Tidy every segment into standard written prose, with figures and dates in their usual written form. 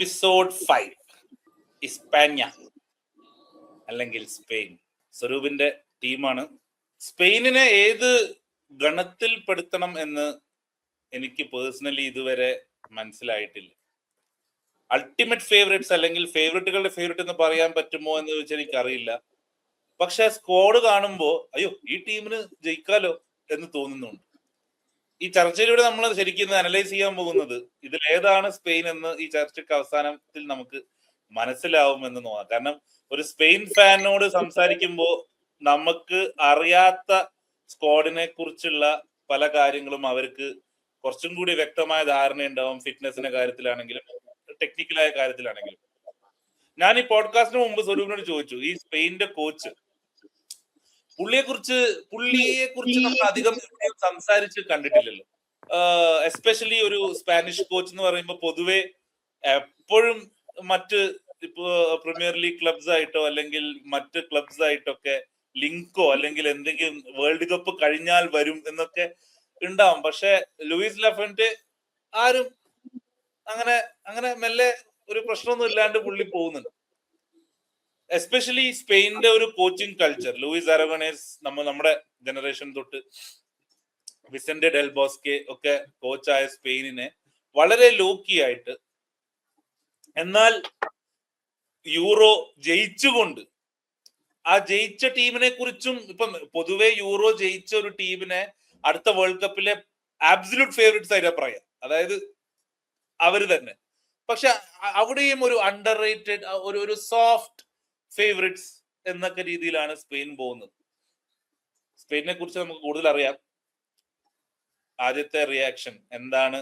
Episode 5 ഇസ്പാന്യ അല്ലെങ്കിൽ Spain. സ്വരൂപിന്റെ ടീമാണ്. സ്പെയിനിനെ ഏത് ഗണത്തിൽ പെടുത്തണം എന്ന് എനിക്ക് പേഴ്സണലി ഇതുവരെ മനസ്സിലായിട്ടില്ല. അൾട്ടിമേറ്റ് ഫേവറേറ്റ്സ് അല്ലെങ്കിൽ ഫേവറേറ്റുകളുടെ ഫേവറേറ്റ് എന്ന് പറയാൻ പറ്റുമോ എന്ന് ചോദിച്ചാൽ എനിക്കറിയില്ല. പക്ഷെ സ്ക്വാഡ് കാണുമ്പോൾ അയ്യോ ഈ ടീമിന് ജയിക്കാലോ എന്ന് തോന്നുന്നുണ്ട്. ഈ ചർച്ചയിലൂടെ നമ്മൾ ശരിക്കും അനലൈസ് ചെയ്യാൻ പോകുന്നത് ഇതിൽ ഏതാണ് സ്പെയിൻ എന്ന് ഈ ചർച്ചയ്ക്ക് അവസാനത്തിൽ നമുക്ക് മനസ്സിലാവുമെന്ന് തോന്നാം. കാരണം ഒരു സ്പെയിൻ ഫാനോട് സംസാരിക്കുമ്പോൾ നമുക്ക് അറിയാത്ത സ്ക്വാഡിനെ കുറിച്ചുള്ള പല കാര്യങ്ങളും അവർക്ക് കുറച്ചും കൂടി വ്യക്തമായ ധാരണ ഉണ്ടാവും. ഫിറ്റ്നസിന്റെ കാര്യത്തിലാണെങ്കിലും ടെക്നിക്കലായ കാര്യത്തിലാണെങ്കിലും. ഞാൻ ഈ പോഡ്കാസ്റ്റിന് മുമ്പ് സ്വരൂപിനോട് ചോദിച്ചു, ഈ സ്പെയിനിന്റെ കോച്ച് പുള്ളിയെ കുറിച്ച് നമ്മൾ അധികം സംസാരിച്ച് കണ്ടിട്ടില്ലല്ലോ. എസ്പെഷ്യലി ഒരു സ്പാനിഷ് കോച്ച് എന്ന് പറയുമ്പോൾ പൊതുവെ എപ്പോഴും മറ്റ് ഇപ്പോ പ്രീമിയർ ലീഗ് ക്ലബ്സ് ആയിട്ടോ അല്ലെങ്കിൽ മറ്റ് ക്ലബ്സ് ആയിട്ടൊക്കെ ലിങ്കോ അല്ലെങ്കിൽ എന്തെങ്കിലും വേൾഡ് കപ്പ് കഴിഞ്ഞാൽ വരും എന്നൊക്കെ ഉണ്ടാവും. പക്ഷെ ലൂയിസ് ലഫന്റ്റെ ആരും അങ്ങനെ മെല്ലെ ഒരു പ്രശ്നമൊന്നും ഇല്ലാണ്ട് പുള്ളി പോകുന്നുണ്ട്. എസ്പെഷ്യലി സ്പെയിനിന്റെ ഒരു കോച്ചിങ് കൾച്ചർ. ലൂയിസ് അരഗണേസ് നമ്മുടെ ജനറേഷൻ തൊട്ട് വിസന്റെ ഡെൽ ബോസ്കെ ഒക്കെ കോച്ചായ സ്പെയിനിനെ വളരെ ലോക്കി ആയിട്ട്, എന്നാൽ യൂറോ ജയിച്ചുകൊണ്ട് ആ ജയിച്ച ടീമിനെ കുറിച്ചും ഇപ്പം പൊതുവെ യൂറോ ജയിച്ച ഒരു ടീമിനെ അടുത്ത വേൾഡ് കപ്പിലെ ആബ്സല്യൂട്ട് ഫേവറേറ്റ്സ് ആയിട്ട് പറയാം. അതായത് അവര് തന്നെ. പക്ഷെ അവിടെയും ഒരു അണ്ടർ റേറ്റഡ് ഒരു സോഫ്റ്റ് ഫേവറേറ്റ്സ് എന്നൊക്കെ രീതിയിലാണ് സ്പെയിൻ പോകുന്നത്. സ്പെയിനെ കുറിച്ച് നമുക്ക് കൂടുതൽ അറിയാം. ആദ്യത്തെ റിയാക്ഷൻ എന്താണ്,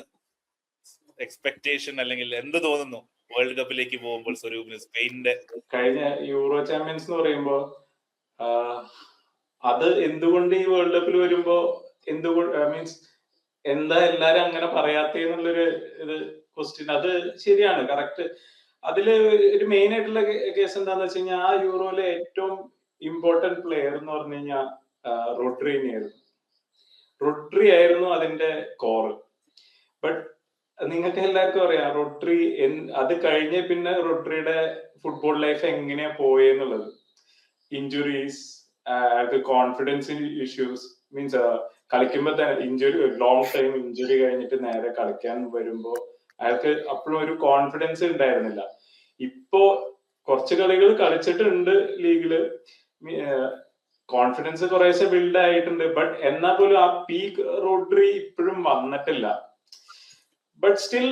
എക്സ്പെക്ടേഷൻ അല്ലെങ്കിൽ എന്ത് തോന്നുന്നു വേൾഡ് കപ്പിലേക്ക് പോകുമ്പോൾ സ്വരൂപിന് സ്പെയിനിന്റെ? കഴിഞ്ഞ യൂറോ ചാമ്പ്യൻസ് എന്ന് പറയുമ്പോ അത് എന്തുകൊണ്ട് ഈ വേൾഡ് കപ്പിൽ വരുമ്പോ എന്തുകൊണ്ട് മീൻസ് എന്താ എല്ലാരും അങ്ങനെ പറയാത്തേന്നുള്ളൊരു ഇത് ക്വസ്റ്റ്യൻ. അത് ശരിയാണ്, കറക്റ്റ്. അതില് ഒരു മെയിൻ ആയിട്ടുള്ള കേസ് എന്താന്ന് വെച്ച് കഴിഞ്ഞാൽ ആ യൂറോയിലെ ഏറ്റവും ഇമ്പോർട്ടന്റ് പ്ലെയർ എന്ന് പറഞ്ഞു കഴിഞ്ഞാൽ റോഡ്രി ആയിരുന്നു അതിന്റെ കോർ. ബട്ട് നിങ്ങൾക്ക് എല്ലാവർക്കും അറിയാം റോഡ്രി അത് കഴിഞ്ഞ് പിന്നെ റോഡ്രിയുടെ ഫുട്ബോൾ ലൈഫ് എങ്ങനെയാ പോയെന്നുള്ളത്. ഇഞ്ചുറീസ്, കോൺഫിഡൻസ് ഇഷ്യൂസ്, മീൻസ് കളിക്കുമ്പോ തന്നെ ഇഞ്ചുറി, ലോങ് ടൈം ഇഞ്ചുറി കഴിഞ്ഞിട്ട് നേരെ കളിക്കാൻ വരുമ്പോ അയാൾക്ക് അപ്പോഴും ഒരു കോൺഫിഡൻസ് ഉണ്ടായിരുന്നില്ല. ഇപ്പോ കുറച്ച് കളികൾ കളിച്ചിട്ടുണ്ട് ലീഗില്, കോൺഫിഡൻസ് കുറേശ്ശെ ബിൽഡ് ആയിട്ടുണ്ട്. ബട്ട് എന്നാൽ പോലും ആ പീക്ക് റോഡ്രി ഇപ്പോഴും വന്നിട്ടില്ല. ബട്ട് സ്റ്റിൽ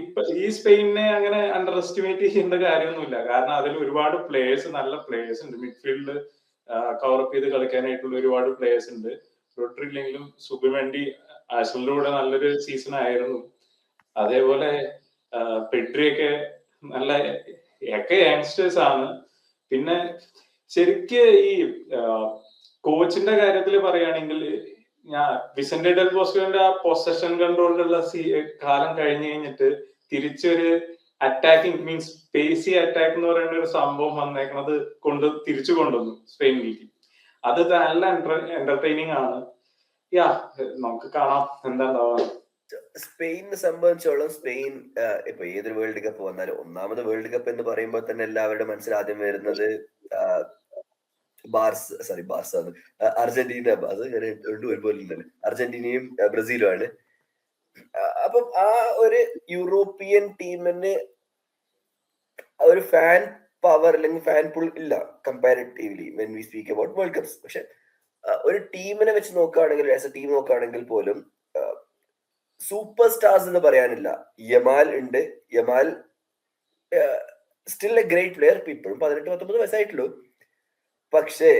ഇപ്പൊ ഈ സ്പെയിനെ അങ്ങനെ അണ്ടർ എസ്റ്റിമേറ്റ് ചെയ്യേണ്ട കാര്യമൊന്നുമില്ല. കാരണം അതിൽ ഒരുപാട് പ്ലേയേഴ്സ്, നല്ല പ്ലേയേഴ്സ് ഉണ്ട്. മിഡ്ഫീൽഡ് കവറപ്പ് ചെയ്ത് കളിക്കാനായിട്ടുള്ള ഒരുപാട് പ്ലേയേഴ്സ് ഉണ്ട്. റോഡ്രി ഇല്ലെങ്കിലും സുബിമെൻഡി ആഴ്സണലിന്റെ കൂടെ നല്ലൊരു സീസൺ ആയിരുന്നു. അതേപോലെ പെഡ്രിയൊക്കെ നല്ല യങ്സ്റ്റേഴ്സ് ആണ്. പിന്നെ ശരിക്ക് ഈ കോച്ചിന്റെ കാര്യത്തിൽ പറയുകയാണെങ്കിൽ ഞാൻ വിസന്റെ ഡെൽ ബോസ്കോന്റെ ആ പൊസഷൻ കൺട്രോളിലുള്ള കാലം കഴിഞ്ഞു കഴിഞ്ഞിട്ട് തിരിച്ചൊരു അറ്റാക്കിംഗ് മീൻസ് പേസി അറ്റാക്ക് എന്ന് പറയുന്ന ഒരു സംഭവം വന്നേക്കണത് തിരിച്ചു കൊണ്ടുവന്നു സ്പെയിനിലേക്ക്. അത് നല്ല എന്റർടൈനിങ് ആണ്. നമുക്ക് കാണാം എന്താ ഉണ്ടാവുക. സ്പെയിനെ സംബന്ധിച്ചോളം സ്പെയിൻ ഇപ്പൊ ഏതൊരു വേൾഡ് കപ്പ് വന്നാലും, ഒന്നാമത് വേൾഡ് കപ്പ് എന്ന് പറയുമ്പോൾ തന്നെ എല്ലാവരുടെ മനസ്സിൽ ആദ്യം വരുന്നത് അർജന്റീന, അത് ഒരുപോലെ അർജന്റീനയും ബ്രസീലും ആണ്. അപ്പം ആ ഒരു യൂറോപ്യൻ ടീമിന് ഒരു ഫാൻ പവർ അല്ലെങ്കിൽ ഫാൻ പുൾ ഇല്ല comparatively when we speak about world cups. പക്ഷെ ഒരു ടീമിനെ വെച്ച് നോക്കുകയാണെങ്കിൽ, ആസ് എ ടീം നോക്കുകയാണെങ്കിൽ പോലും സൂപ്പർ സ്റ്റാർസ് എന്ന് പറയാനില്ല. യമാൽ ഉണ്ട്. Yamal still A great player. ഇപ്പോഴും 18-19 വയസ്സായിട്ടുള്ളൂ. പക്ഷേ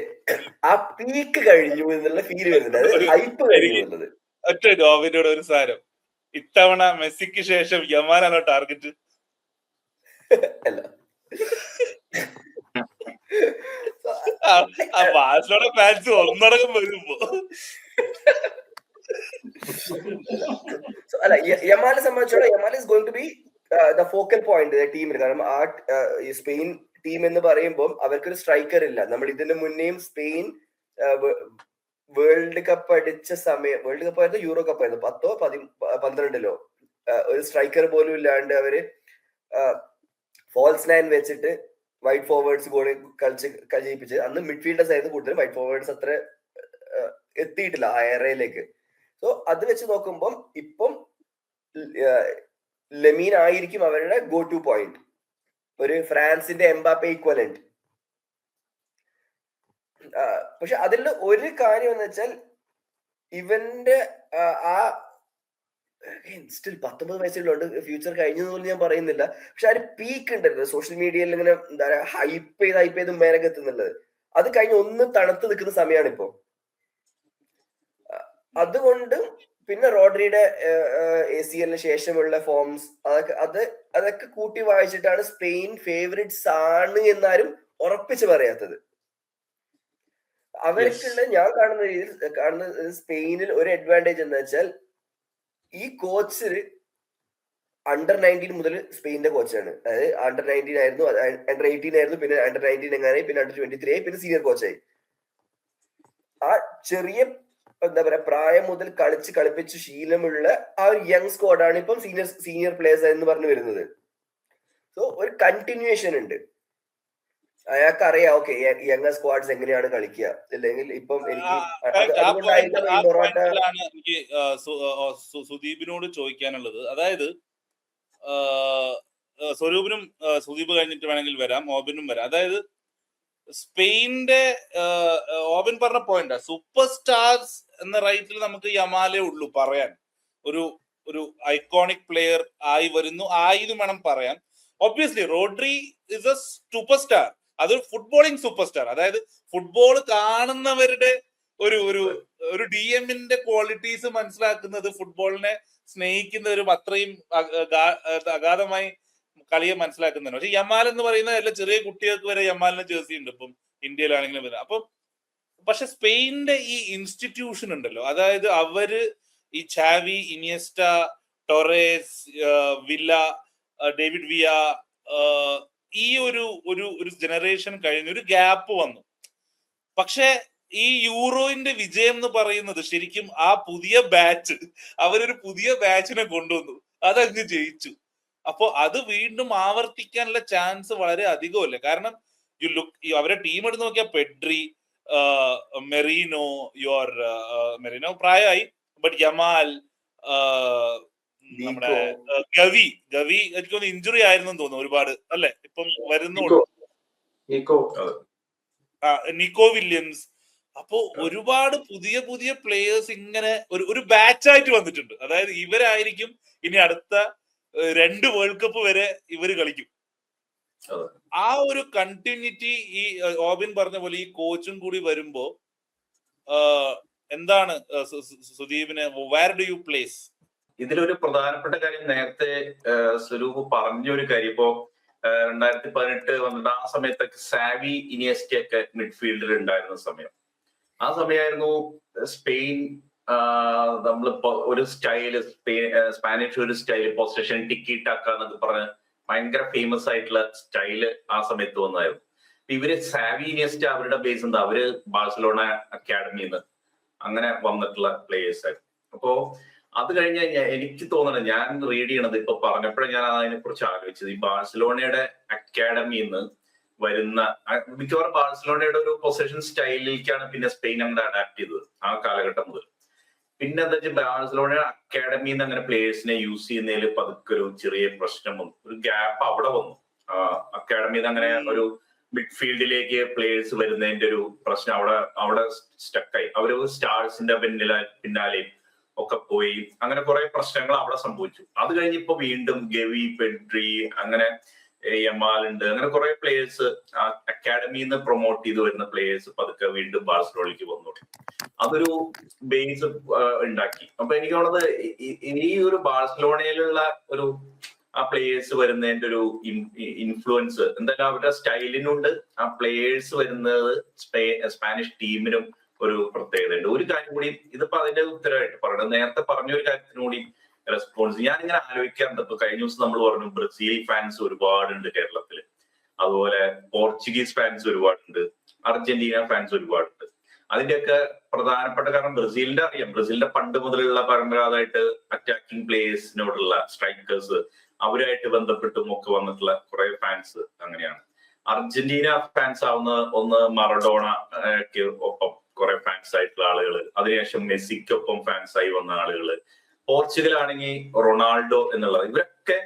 ആ പീക്ക് കഴിഞ്ഞു എന്നുള്ള ഫീൽ വരുന്നുണ്ട്. അത് ഹൈപ്പ് കഴിഞ്ഞു എന്നുള്ളത്. ഒറ്റ ഒരു സാരം, ഇത്തവണ മെസ്സിക്ക് ശേഷം യമാലാണോ ടാർഗറ്റ്? അല്ല, ഫാൻസ് ഒന്നടങ്കം വരുമ്പോ അല്ല, യമാലിനെ സംബന്ധിച്ചോളം Yamal is going to be the focal point ടീമിന്. കാരണം ആ സ്പെയിൻ ടീം എന്ന് പറയുമ്പോൾ അവർക്കൊരു സ്ട്രൈക്കർ ഇല്ല. നമ്മൾ ഇതിന് മുന്നേയും സ്പെയിൻ വേൾഡ് കപ്പ് അടിച്ച സമയം, വേൾഡ് കപ്പ് ആയിരുന്നു യൂറോ കപ്പ് ആയിരുന്നു 10-12 ഒരു സ്ട്രൈക്കർ പോലും ഇല്ലാണ്ട് അവര് ഫോൾസ് നയൻ വെച്ചിട്ട് വൈറ്റ് ഫോർവേഡ്സ് ഗോളി കളിപ്പിച്ച് അന്ന് മിഡ്ഫീൽഡേഴ്സ് ആയിരുന്നു കൂടുതലും, വൈറ്റ് ഫോർവേഡ്സ് അത്ര എത്തിയിട്ടില്ല ആ ഏറയിലേക്ക്. സോ അത് വെച്ച് നോക്കുമ്പം ഇപ്പം ലെമീൻ ആയിരിക്കും അവരുടെ ഗോ ടു പോയിന്റ്, ഒരു ഫ്രാൻസിന്റെ എംബാപ്പെ ഈക്വലന്റ്. പക്ഷെ അതിൽ ഒരു കാര്യം എന്ന് വെച്ചാൽ ഇവന്റെ ആ സ്റ്റിൽ 19 വയസ്സുകളുണ്ട്, ഫ്യൂച്ചർ കഴിഞ്ഞെന്ന് ഞാൻ പറയുന്നില്ല. പക്ഷെ ആ ഒരു പീക്ക് ഉണ്ടല്ലോ സോഷ്യൽ മീഡിയയിൽ ഇങ്ങനെ എന്താ പറയാ ഹൈപ്പ് ചെയ്ത് മേലൊക്കെ എത്തുന്നുള്ളത്, അത് കഴിഞ്ഞ് ഒന്ന് തണുത്ത് നിൽക്കുന്ന സമയമാണ് ഇപ്പൊ. അതുകൊണ്ട് പിന്നെ റോഡ്രിയുടെ ACL ശേഷമുള്ള ഫോംസ് അതൊക്കെ കൂട്ടി വായിച്ചിട്ടാണ് സ്പെയിൻ ഫേവറേറ്റ്സ് ആണ് എന്നാരും ഉറപ്പിച്ച് പറയാത്തത്. അവർക്കുള്ള ഞാൻ കാണുന്ന സ്പെയിനിൽ ഒരു അഡ്വാൻറ്റേജ് എന്ന് വെച്ചാൽ ഈ കോച്ച് അണ്ടർ 19 മുതൽ സ്പെയിനിന്റെ കോച്ചാണ്. അതായത് അണ്ടർ 19 ആയിരുന്നു, അണ്ടർ 18 ആയിരുന്നു, പിന്നെ അണ്ടർ 19 എങ്ങാനായി, പിന്നെ അണ്ടർ 23 ആയി, പിന്നെ സീനിയർ കോച്ചായി. ആ ചെറിയ എന്താ പറയാ പ്രായം മുതൽ കളിപ്പിച്ച് ശീലമുള്ള ആ ഒരു യങ് സ്ക്വാഡാണ് ഇപ്പം സീനിയർ പ്ലേയേഴ്സ് എന്ന് പറഞ്ഞു വരുന്നത്. സോ ഒരു കണ്ടിന്യൂവേഷൻ ഉണ്ട്. അയാൾക്ക് അറിയാം ഓക്കെ യങ് സ്ക്വാഡ്സ് എങ്ങനെയാണ് കളിക്കുക. അല്ലെങ്കിൽ ഇപ്പം എനിക്ക് സുദീപിനോട് ചോദിക്കാനുള്ളത്, അതായത് സ്വരൂപിനും സുദീപ് കഴിഞ്ഞിട്ട് വേണമെങ്കിൽ വരാം, ഓബിനും വരാം. അതായത് സ്പെയിനിന്റെ ഓബിൻ പറഞ്ഞ പോയിന്റ്, സൂപ്പർ സ്റ്റാർസ് എന്ന റൈറ്റിൽ നമുക്ക് യമാലേ ഉള്ളൂ പറയാൻ. ഒരു ഐക്കോണിക് പ്ലെയർ ആയി വരുന്നു, ആയിന്ന് വേണം പറയാൻ. Obviously Rodri is A super star, അതൊരു ഫുട്ബോളിംഗ് സൂപ്പർ സ്റ്റാർ. അതായത് ഫുട്ബോൾ കാണുന്നവരുടെ ഒരു DM-ന്റെ ക്വാളിറ്റീസ് മനസ്സിലാക്കുന്നത്, ഫുട്ബോളിനെ സ്നേഹിക്കുന്നവരും അത്രയും അഗാധമായി കളിയെ മനസ്സിലാക്കുന്നതാണ്. പക്ഷെ യമാൽ എന്ന് പറയുന്ന എല്ലാ ചെറിയ കുട്ടികൾക്ക് വരെ യമാലിന്റെ ജേഴ്സി ഉണ്ട് ഇപ്പം ഇന്ത്യയിലാണെങ്കിലും വരെ. അപ്പം പക്ഷെ സ്പെയിനിന്റെ ഈ ഇൻസ്റ്റിറ്റ്യൂഷൻ ഉണ്ടല്ലോ, അതായത് അവര് ഈ ചാവി, ഇനിയസ്റ്റ, ടൊറേസ്, വില്ല, ഡേവിഡ് വിയ, ഈ ഒരു ജനറേഷൻ കഴിഞ്ഞ് ഒരു ഗ്യാപ്പ് വന്നു. പക്ഷെ ഈ യൂറോയിന്റെ വിജയം എന്ന് പറയുന്നത് ശരിക്കും ആ പുതിയ ബാച്ച്, അവരൊരു പുതിയ ബാച്ചിനെ കൊണ്ടുവന്നു, അതങ്ങ് ജയിച്ചു. അപ്പൊ അത് വീണ്ടും ആവർത്തിക്കാനുള്ള ചാൻസ് വളരെ അധികമല്ലേ. കാരണം അവരെ ടീം എടുത്ത് നോക്കിയാൽ പെഡ്രി, മെറീനോ, മെറീനോ പ്രായമായി, ബട്ട് യമാൽ, നമ്മുടെ ഗവി എനിക്കൊന്ന് ഇഞ്ചുറി ആയിരുന്നു തോന്നുന്നു ഒരുപാട്, അല്ലെ ഇപ്പം വരുന്നുള്ളൂ, നിക്കോ വില്യംസ്. അപ്പോ ഒരുപാട് പുതിയ പ്ലേയേഴ്സ് ഇങ്ങനെ ഒരു ബാച്ചായിട്ട് വന്നിട്ടുണ്ട്. അതായത് ഇവരായിരിക്കും ഇനി അടുത്ത 2 വേൾഡ് കപ്പ് വരെ ഇവര് കളിക്കും. ആ ഒരു കണ്ടിന്യൂറ്റി ഈ ഓബിൻ പറഞ്ഞ പോലെ ഈ കോച്ചും കൂടി വരുമ്പോ എന്താണ് സുദീപിനെ വേർ ഡു യു പ്ലേസ്? ഇതിലൊരു പ്രധാനപ്പെട്ട കാര്യം നേരത്തെ സ്വരൂപ് പറഞ്ഞൊരു കാര്യം, ഇപ്പോ 2018 വന്നിട്ട് ആ സമയത്തൊക്കെ സാവി, ഇനിയസ്റ്റ ഒക്കെ മിഡ്ഫീൽഡിൽ ഉണ്ടായിരുന്ന സമയം. ആ സമയമായിരുന്നു സ്പെയിൻ നമ്മളിപ്പോ ഒരു സ്റ്റൈല് സ്പാനിഷ് ഒരു സ്റ്റൈല് പൊസഷൻ ടിക്കി ടാക്ക എന്നൊക്കെ പറഞ്ഞ് ഭയങ്കര ഫേമസ് ആയിട്ടുള്ള സ്റ്റൈല് ആ സമയത്ത് വന്നായിരുന്നു. ഇവര് സാവി, ഇനിയസ്റ്റ അവരുടെ ബേസ് എന്താ, അവര് ബാഴ്സലോണ അക്കാഡമിന്ന് അങ്ങനെ വന്നിട്ടുള്ള പ്ലേയേഴ്സ് ആയിരുന്നു. അപ്പോ അത് കഴിഞ്ഞ് എനിക്ക് തോന്നണം, ഞാൻ റീഡ് ചെയ്യണത് ഇപ്പൊ പറഞ്ഞപ്പോഴേ ഞാൻ അതിനെ കുറിച്ച് ആലോചിച്ചത്, ഈ ബാഴ്സലോണയുടെ അക്കാഡമിന്ന് വരുന്ന മിക്കവാറും ബാഴ്സലോണയുടെ ഒരു പൊസിഷൻ സ്റ്റൈലിലേക്കാണ് പിന്നെ സ്പെയിൻ അങ്ങനെ അഡാപ്റ്റ് ചെയ്തത് ആ കാലഘട്ടം മുതൽ. പിന്നെ എന്താ വെച്ചാൽ ബാഴ്സലോണയുടെ അക്കാഡമിന്ന് അങ്ങനെ പ്ലേയേഴ്സിനെ യൂസ് ചെയ്യുന്നതിൽ പതുക്കെ ഒരു ചെറിയ പ്രശ്നം വന്നു, ഒരു ഗ്യാപ്പ് അവിടെ വന്നു. അക്കാഡമിന്ന് അങ്ങനെ ഒരു മിഡ്ഫീൽഡിലേക്ക് പ്ലേയേഴ്സ് വരുന്നതിന്റെ ഒരു പ്രശ്നം അവിടെ സ്റ്റക്കായി. അവര് സ്റ്റാർസിന്റെ പിന്നാലെയും ഒക്കെ പോയി, അങ്ങനെ കുറെ പ്രശ്നങ്ങൾ അവിടെ സംഭവിച്ചു. അത് കഴിഞ്ഞ് ഇപ്പൊ വീണ്ടും ഗവി, പെഡ്രി, അങ്ങനെ യമാൽ ഉണ്ട്, അങ്ങനെ കുറെ പ്ലേയേഴ്സ് അക്കാഡമിന്ന് പ്രൊമോട്ട് ചെയ്ത് വരുന്ന പ്ലേയേഴ്സ് പതുക്കെ വീണ്ടും ബാഴ്സലോണയ്ക്ക് വന്നു. അതൊരു ബേസ് ഉണ്ടാക്കി. അപ്പൊ എനിക്ക് തോന്നുന്നത് ഈ ഒരു ബാഴ്സലോണയിലുള്ള ഒരു ആ പ്ലേയേഴ്സ് വരുന്നതിന്റെ ഒരു ഇൻഫ്ലുവൻസ് എന്തായാലും അവരുടെ സ്റ്റൈലിനുണ്ട്, ആ പ്ലേയേഴ്സ് വരുന്നത് സ്പാനിഷ് ടീമിനും ഒരു പ്രത്യേകത ഉണ്ട്. ഒരു കാര്യം കൂടി, ഇതിപ്പോ അതിന്റെ ഉത്തരവായിട്ട് പറയുന്നത്, നേരത്തെ പറഞ്ഞൊരു കാര്യത്തിനും കൂടി റെസ്പോൺസ് ഞാനിങ്ങനെ ആലോചിക്കാറുണ്ട്. ഇപ്പൊ കഴിഞ്ഞ ദിവസം നമ്മൾ പറഞ്ഞു ബ്രസീൽ ഫാൻസ് ഒരുപാടുണ്ട് കേരളത്തില്, അതുപോലെ പോർച്ചുഗീസ് ഫാൻസ് ഒരുപാടുണ്ട്, അർജന്റീന ഫാൻസ് ഒരുപാടുണ്ട്. അതിന്റെയൊക്കെ പ്രധാനപ്പെട്ട കാരണം ബ്രസീലിന്റെ പണ്ട് മുതലുള്ള പരമ്പരാഗതമായിട്ട് അറ്റാക്കിംഗ് പ്ലേയേഴ്സിനോടുള്ള സ്ട്രൈക്കേഴ്സ് അവരുമായിട്ട് ബന്ധപ്പെട്ടും ഒക്കെ വന്നിട്ടുള്ള കുറെ ഫാൻസ് അങ്ങനെയാണ്. അർജന്റീന ഫാൻസ് ആവുന്ന ഒന്ന് മറഡോണ ഒപ്പം കുറെ ഫാൻസ് ആയിട്ടുള്ള ആളുകൾ, അതിനുശേഷം മെസ്സിക്കൊപ്പം ഫാൻസ് ആയി വന്ന ആളുകൾ, പോർച്ചുഗൽ ആണെങ്കിൽ റൊണാൾഡോ എന്നുള്ളത്, ഇവരൊക്കെ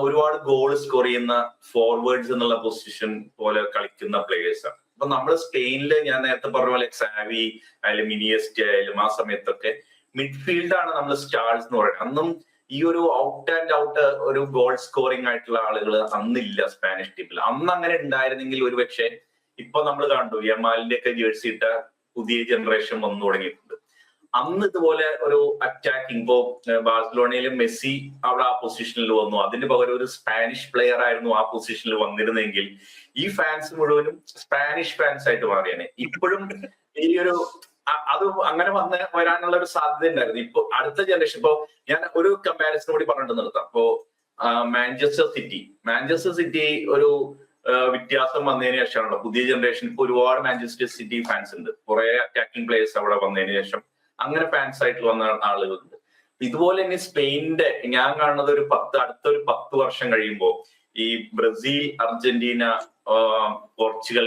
ഒരുപാട് ഗോൾ സ്കോർ ചെയ്യുന്ന ഫോർവേഡ്സ് എന്നുള്ള പൊസിഷൻ പോലെ കളിക്കുന്ന പ്ലേയേഴ്സ് ആണ്. അപ്പൊ നമ്മൾ സ്പെയിനില് ഞാൻ നേരത്തെ പറഞ്ഞ പോലെ സാവി ആയാലും ഇനിയസ്റ്റ് ആയാലും ആ സമയത്തൊക്കെ മിഡ്ഫീൽഡാണ് നമ്മൾ സ്റ്റാർസ് എന്ന് പറയുന്നത്. അന്നും ഈ ഒരു ഔട്ട് ആൻഡ് ഔട്ട് ഒരു ഗോൾ സ്കോറിംഗ് ആയിട്ടുള്ള ആളുകൾ അന്നില്ല സ്പാനിഷ് ടീമിൽ. അന്ന് അങ്ങനെ ഉണ്ടായിരുന്നെങ്കിൽ ഒരുപക്ഷെ ഇപ്പൊ നമ്മൾ കണ്ടു യമാലിന്റെ ഒക്കെ ജേഴ്സി ഇട്ട പുതിയ ജനറേഷൻ വന്നു തുടങ്ങിയിട്ടുണ്ട്. അന്ന് ഇതുപോലെ ഒരു അറ്റാക്കിംഗ്, ഇപ്പോ ബാഴ്സലോണയിലും മെസ്സി അവിടെ ആ പൊസിഷനിൽ വന്നു, അതിന് പകരം ഒരു സ്പാനിഷ് പ്ലെയർ ആയിരുന്നു ആ പൊസിഷനിൽ വന്നിരുന്നെങ്കിൽ ഈ ഫാൻസ് മുഴുവനും സ്പാനിഷ് ഫാൻസ് ആയിട്ട് മാറിയാണ്. ഇപ്പോഴും ഈ ഒരു അത് അങ്ങനെ വരാനുള്ള ഒരു സാധ്യത ഉണ്ടായിരുന്നു. ഇപ്പൊ അടുത്ത ജനറേഷൻ, ഇപ്പോ ഞാൻ ഒരു കമ്പാരിസൺ കൂടി പറഞ്ഞിട്ട് നിർത്താം. ഇപ്പോ മാഞ്ചസ്റ്റർ സിറ്റി ഒരു വ്യത്യാസം വന്നതിന് ശേഷമാണല്ലോ പുതിയ ജനറേഷൻ. ഇപ്പൊ ഒരുപാട് മാഞ്ചസ്റ്റർ സിറ്റി ഫാൻസ് ഉണ്ട്, കുറെ അറ്റാക്കിംഗ് പ്ലേയേഴ്സ് അവിടെ വന്നതിന് ശേഷം അങ്ങനെ ഫാൻസ് ആയിട്ട് വന്ന ആളുകളുണ്ട്. ഇതുപോലെ തന്നെ സ്പെയിനിന്റെ ഞാൻ കാണുന്നത് അടുത്തൊരു 10 വർഷം കഴിയുമ്പോ ഈ ബ്രസീൽ, അർജന്റീന, പോർച്ചുഗൽ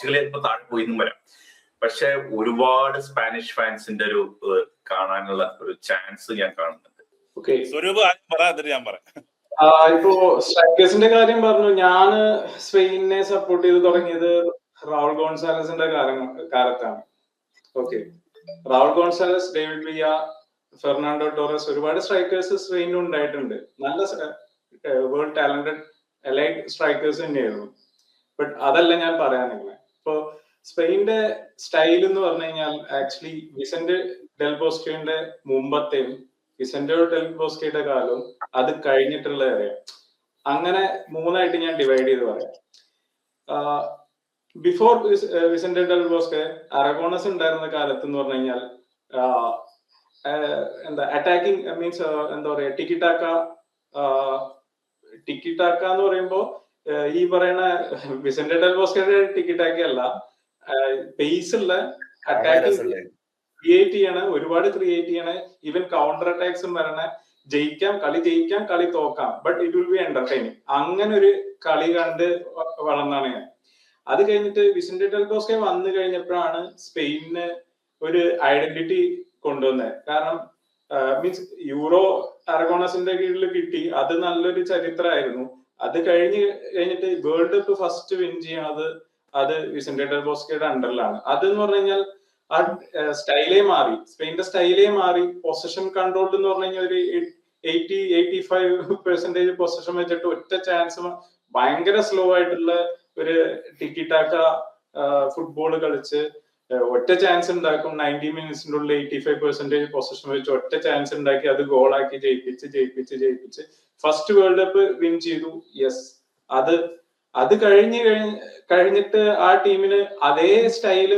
ചിലപ്പോ താഴെ പോയിന്നും വരാം, പക്ഷെ ഒരുപാട് സ്പാനിഷ് ഫാൻസിന്റെ ഒരു കാണാനുള്ള ഒരു ചാൻസ് ഞാൻ കാണുന്നുണ്ട്. ഞാൻ പറയാം. ഇപ്പോ സ്ട്രൈക്കേഴ്സിന്റെ കാര്യം പറഞ്ഞു. ഞാൻ സ്പെയിനിനെ സപ്പോർട്ട് ചെയ്ത് തുടങ്ങിയത് റൗൾ ഗോൺസാലസിന്റെ കാലത്താണ്. Okay, Raul Gonzalez, David Villa, Fernando Torres, ഒരുപാട് സ്ട്രൈക്കേഴ്സ് സ്പെയിനിൽ ഉണ്ടായിട്ടുണ്ട്. നല്ല വേൾഡ് ടാലന്റഡ് എലൈറ്റ് സ്ട്രൈക്കേഴ്സ് തന്നെയായിരുന്നു. ബട്ട് അതല്ല ഞാൻ പറയാനുള്ളത്. ഇപ്പോ സ്പെയിനിന്റെ സ്റ്റൈൽ എന്ന് പറഞ്ഞു കഴിഞ്ഞാൽ ആക്ച്വലി വിസന്റ് ഡെൽ ബോസ്കോയുടെ മുമ്പത്തെയും വിസന്റോ ഡെൽ ബോസ്കോയുടെ കാലവും അത് കഴിഞ്ഞിട്ടുള്ള അറിയാം. അങ്ങനെ മൂന്നായിട്ട് ഞാൻ ഡിവൈഡ് ചെയ്ത് പറയാം. ബിഫോർ വിസന്റോ ഡെൽ ബോസ്കോ, അറഗോണസ് ഉണ്ടായിരുന്ന കാലത്ത് എന്ന് പറഞ്ഞു കഴിഞ്ഞാൽ എന്താ അറ്റാക്കിംഗ് മീൻസ് എന്താ പറയാ ടിക്കിടാക്ക എന്ന് പറയുമ്പോ ഈ പറയുന്ന വിസന്റോ ഡെൽ ബോസ്കോയുടെ ടിക്കിടാക്ക അല്ല, പേസ് ഉള്ള അറ്റാക്കിംഗ് ക്രിയേറ്റ് ചെയ്യണ, ഒരുപാട് ക്രിയേറ്റ് ചെയ്യണ, ഈവൻ കൗണ്ടർ അറ്റാക്സും വരണ, ജയിക്കാം കളി തോക്കാം, but it will be entertaining. അങ്ങനെ ഒരു കളി കണ്ട് വളർന്നാണ് ഞാൻ. അത് കഴിഞ്ഞിട്ട് വിസന്റോ ഡെൽ ബോസ്കോ വന്നു കഴിഞ്ഞപ്പോഴാണ് സ്പെയിനിന് ഒരു ഐഡന്റിറ്റി കൊണ്ടുവന്നത്. കാരണം യൂറോ അറഗോണസിന്റെ കീഴിൽ കിട്ടി, അത് നല്ലൊരു ചരിത്രമായിരുന്നു. അത് കഴിഞ്ഞിട്ട് വേൾഡ് കപ്പ് ഫസ്റ്റ് വിൻ ചെയ്യണത് അത് വിസന്റോ ഡെൽ ബോസ്കോയുടെ അണ്ടറിലാണ്. അതെന്ന് പറഞ്ഞു കഴിഞ്ഞാൽ ആ സ്റ്റൈലേ മാറി, സ്പെയിന്റെ സ്റ്റൈലേ മാറി. പൊസിഷൻ കൺട്രോൾ എന്ന് പറഞ്ഞു കഴിഞ്ഞാൽ ഒരു 80-85% പൊസിഷൻ വെച്ചിട്ട് ഒറ്റ ചാൻസ്, ഭയങ്കര സ്ലോ ആയിട്ടുള്ള ഒരു ടിക്കിടാക്ക ഫുട്ബോൾ കളിച്ച് ഒറ്റ ചാൻസ് ഉണ്ടാക്കും. 90 മിനിറ്റ്സിന്റെ ഉള്ളിൽ 85% പൊസിഷൻ വെച്ച് ഒറ്റ ചാൻസ് ഉണ്ടാക്കി അത് ഗോളാക്കി ജയിപ്പിച്ച് ഫസ്റ്റ് വേൾഡ് കപ്പ് വിൻ ചെയ്തു. യെസ്, അത് കഴിഞ്ഞിട്ട് ആ ടീമിന് അതേ സ്റ്റൈല്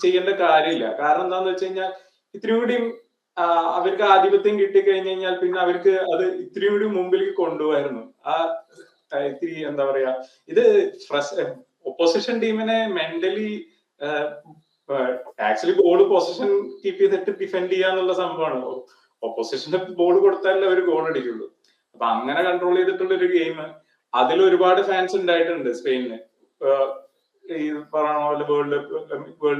ചെയ്യേണ്ട കാര്യമില്ല. കാരണം എന്താന്ന് വെച്ച് കഴിഞ്ഞാൽ ഇത്തിരി കൂടി അവർക്ക് ആധിപത്യം കിട്ടിക്കഴിഞ്ഞു കഴിഞ്ഞാൽ പിന്നെ അവർക്ക് അത് ഇത്തിരി കൂടി മുമ്പിലേക്ക് കൊണ്ടുപോകായിരുന്നു. ഇത്തിരി എന്താ പറയാ, ഇത് ഒപ്പോസിഷൻ ടീമിനെ mentally actually ball position keep ചെയ്തിട്ട് ഡിഫെൻഡ് ചെയ്യാന്നുള്ള സംഭവമാണ്. ഒപ്പോസിഷന് ബോൾ കൊടുത്താലേ അവർ ഗോൾ അടിക്കുള്ളൂ. അപ്പൊ അങ്ങനെ കൺട്രോൾ ചെയ്തിട്ടുള്ള ഒരു ഗെയിം, അതിൽ ഒരുപാട് ഫാൻസ് ഉണ്ടായിട്ടുണ്ട് സ്പെയിനിന്. ഈ പറഞ്ഞ പോലെ വേൾഡ്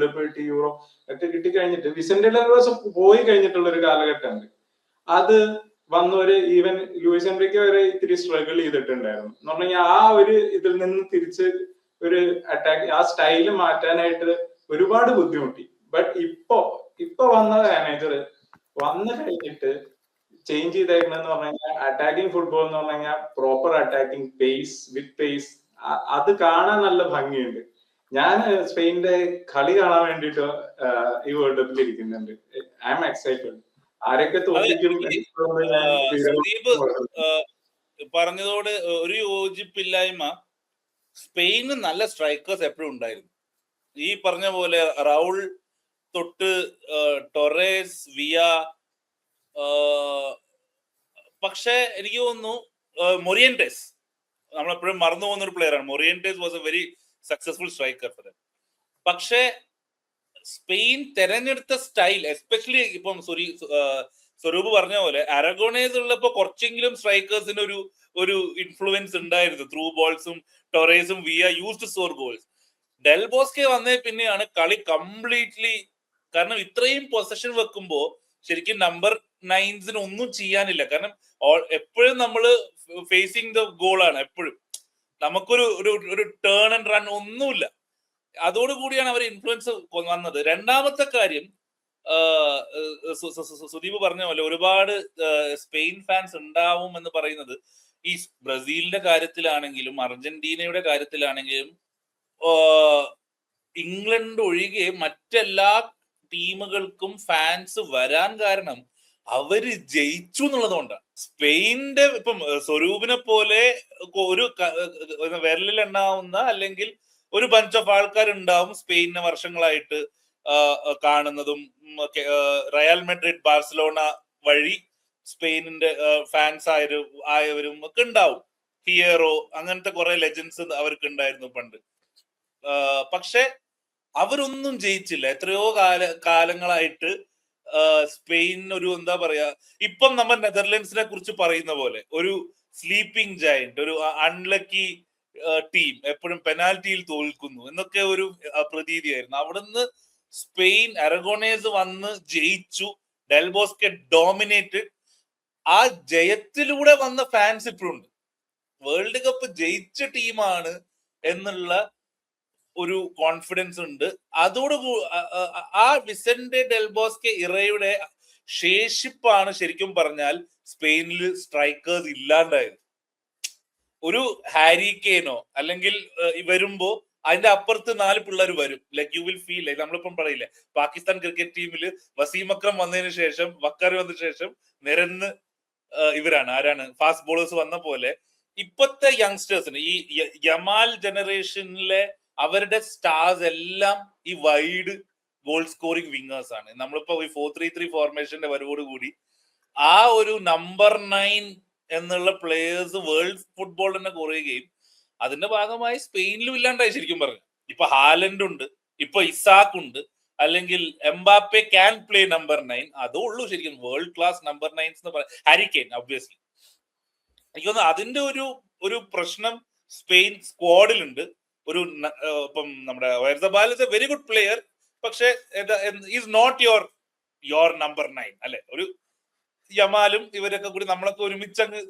കപ്പ് കിട്ടി, യൂറോ ഒക്കെ കിട്ടിക്കഴിഞ്ഞിട്ട് വിസന്റോ ഡെൽ ബോസ്കോ പോയി കഴിഞ്ഞിട്ടുള്ള ഒരു കാലഘട്ടമുണ്ട്. അത് വന്നവര് ഈവൻ ലൂയിസ് എൻറിക്കെ വരെ ഇത്തിരി സ്ട്രഗിൾ ചെയ്തിട്ടുണ്ടായിരുന്നു. എന്ന് പറഞ്ഞു കഴിഞ്ഞാൽ ആ ഒരു ഇതിൽ നിന്ന് തിരിച്ച് ഒരു അറ്റാക്ക്, ആ സ്റ്റൈല് മാറ്റാനായിട്ട് ഒരുപാട് ബുദ്ധിമുട്ടി. ബട്ട് ഇപ്പൊ വന്ന മാനേജർ വന്നു കഴിഞ്ഞിട്ട് ചേഞ്ച് ചെയ്തേക്കണെന്ന് പറഞ്ഞു കഴിഞ്ഞാൽ അറ്റാക്കിംഗ് ഫുട്ബോൾ എന്ന് പറഞ്ഞു കഴിഞ്ഞാൽ പ്രോപ്പർ അറ്റാക്കിംഗ്, പേസ് വിത്ത് പേസ്, അത് കാണാൻ നല്ല ഭംഗിയുണ്ട്. ഞാൻ സ്പെയിനിന്റെ കളി കാണാൻ വേണ്ടിട്ട് ഈ വേൾഡ് കപ്പിൽ ഇരിക്കുന്നുണ്ട്. I M excited. ആരൊക്കെ തോന്നിക്കും പറഞ്ഞതോട് ഒരു യോജിപ്പില്ലായ്മ. സ്പെയിന് നല്ല സ്ട്രൈക്കേഴ്സ് എപ്പോഴും ഉണ്ടായിരുന്നു. ഈ പറഞ്ഞ പോലെ റൗൾ തൊട്ട് ടൊറേസ്, വിയ, പക്ഷെ എനിക്ക് തോന്നുന്നു മൊറിയന്റെസ് നമ്മളെപ്പോഴും മറന്നു പോകുന്ന ഒരു പ്ലെയർ ആണ്. Morientes was a very successful striker for them. പക്ഷെ സ്പെയിൻ തെരഞ്ഞെടുത്ത സ്റ്റൈൽ, എസ്പെഷ്യലി ഇപ്പം സ്വരൂപ് പറഞ്ഞ പോലെ അരഗോണേസ് ഉള്ളപ്പോ കുറച്ചെങ്കിലും സ്ട്രൈക്കേഴ്സിന് ഒരു ഇൻഫ്ലുവൻസ് ഉണ്ടായിരുന്നു. ത്രൂ ബോൾസും ടൊറേസും Villa used score goals. Del Bosque വന്നേ പിന്നെയാണ് കളി കംപ്ലീറ്റ്ലി, കാരണം ഇത്രയും പൊസഷൻ വെക്കുമ്പോ ശരിക്കും നമ്പർ 9 ഒന്നും ചെയ്യാനില്ല. കാരണം എപ്പോഴും നമ്മള് ഫേസിങ് ദ ഗോളാണ്. എപ്പോഴും നമുക്കൊരു ഒരു ടേൺ ആൻഡ് റൺ ഒന്നുമില്ല. അതോടുകൂടിയാണ് അവർ ഇൻഫ്ലുവൻസ് വന്നത്. രണ്ടാമത്തെ കാര്യം, സുദീപ് പറഞ്ഞ പോലെ ഒരുപാട് സ്പെയിൻ ഫാൻസ് ഉണ്ടാവും എന്ന് പറയുന്നത് ഈ ബ്രസീലിന്റെ കാര്യത്തിലാണെങ്കിലും അർജന്റീനയുടെ കാര്യത്തിലാണെങ്കിലും ഇംഗ്ലണ്ട് ഒഴികെ മറ്റെല്ലാ ടീമുകൾക്കും ഫാൻസ് വരാൻ കാരണം അവര് ജയിച്ചു എന്നുള്ളതുകൊണ്ടാണ്. സ്പെയിനിന്റെ ഇപ്പം സ്വരൂപിനെ പോലെ ഒരു വിരലിലെണ്ണാവുന്ന അല്ലെങ്കിൽ ഒരു ബഞ്ച് ഓഫ് ആൾക്കാർ ഉണ്ടാവും സ്പെയിനിനെ വർഷങ്ങളായിട്ട് കാണുന്നതും റയൽ മെഡ്രിഡ് ബാർസലോണ വഴി സ്പെയിനിന്റെ ഫാൻസ് ആയവരും ഒക്കെ ഉണ്ടാവും. ഹിയറോ അങ്ങനത്തെ കുറെ ലെജൻസ് അവർക്ക് ഉണ്ടായിരുന്നു പണ്ട്. പക്ഷെ അവരൊന്നും ജയിച്ചില്ല. എത്രയോ കാലങ്ങളായിട്ട് സ്പെയിൻ ഒരു എന്താ പറയാ, ഇപ്പം നമ്മൾ നെതർലൻഡ്സിനെ കുറിച്ച് പറയുന്ന പോലെ ഒരു സ്ലീപ്പിംഗ് ജയന്റ്, ഒരു അൺലക്കി ടീം, എപ്പോഴും പെനാൽറ്റിയിൽ തോൽക്കുന്നു എന്നൊക്കെ ഒരു പ്രതീതിയായിരുന്നു. അവിടുന്ന് സ്പെയിൻ അരഗോണേസ് വന്ന് ജയിച്ചു. ഡെൽബോസ്കെ ഡോമിനേറ്റഡ്. ആ ജയത്തിലൂടെ വന്ന ഫാൻസ് ഇപ്പോഴുണ്ട്. വേൾഡ് കപ്പ് ജയിച്ച ടീമാണ് എന്നുള്ള ഒരു കോൺഫിഡൻസ് ഉണ്ട്. ആ വിസെന്റെ ഡെൽബോസ്കെ ഇറയുടെ ശേഷിപ്പാണ് ശരിക്കും പറഞ്ഞാൽ സ്പെയിനിൽ സ്ട്രൈക്കേഴ്സ് ഇല്ലാണ്ടായത്. ഒരു ഹാരി കെയ്നോ അല്ലെങ്കിൽ വരുമ്പോ അതിന്റെ അപ്പുറത്ത് 4 പിള്ളേർ വരും. Like you will feel like നമ്മളിപ്പം പറയില്ലേ, പാകിസ്ഥാൻ ക്രിക്കറ്റ് ടീമിൽ വസീം അക്രം വന്നതിന് ശേഷം വക്കാർ വന്നതിന് ശേഷം നിരന്ന് ആരാണ് ഫാസ്റ്റ് ബോളേഴ്സ് വന്ന പോലെ ഇപ്പത്തെ യങ്സ്റ്റേഴ്സിന് ഈ യമാൽ ജനറേഷനിലെ അവരുടെ സ്റ്റാർസ് എല്ലാം ഈ വൈഡ് ഗോൾ സ്കോറിംഗ് വിങ്ങേഴ്സ് ആണ്. നമ്മളിപ്പോ ഈ 4-3-3 ഫോർമേഷന്റെ വരവോടുകൂടി ആ ഒരു നമ്പർ 9 എന്നുള്ള പ്ലേയേഴ്സ് വേൾഡ് ഫുട്ബോൾ തന്നെ കുറയുകയും അതിന്റെ ഭാഗമായി സ്പെയിനിലും ഇല്ലാണ്ടായി ശരിക്കും പറഞ്ഞു. ഇപ്പൊ ഹാലൻഡ് ഉണ്ട്, ഇപ്പൊ ഇസാക്ക് ഉണ്ട്, അല്ലെങ്കിൽ എംബാപ്പെ ക്യാൻ പ്ലേ നമ്പർ 9. അതേ ഉള്ളൂ ശരിക്കും വേൾഡ് ക്ലാസ് നമ്പർ 9 എന്ന് പറയാം. Harry Kane obviously. എനിക്ക് തോന്നുന്നു അതിന്റെ ഒരു പ്രശ്നം സ്പെയിൻ സ്ക്വാഡിലുണ്ട്. ഇപ്പം നമ്മുടെ Oyarzabal is a very good player, പക്ഷെ ഈസ് നോട്ട് യുവർ നമ്പർ 9 അല്ലെ. ഒരു യമാലും ഇവരൊക്കെ കൂടി നമ്മളൊക്കെ ഒരുമിച്ചങ്ങ്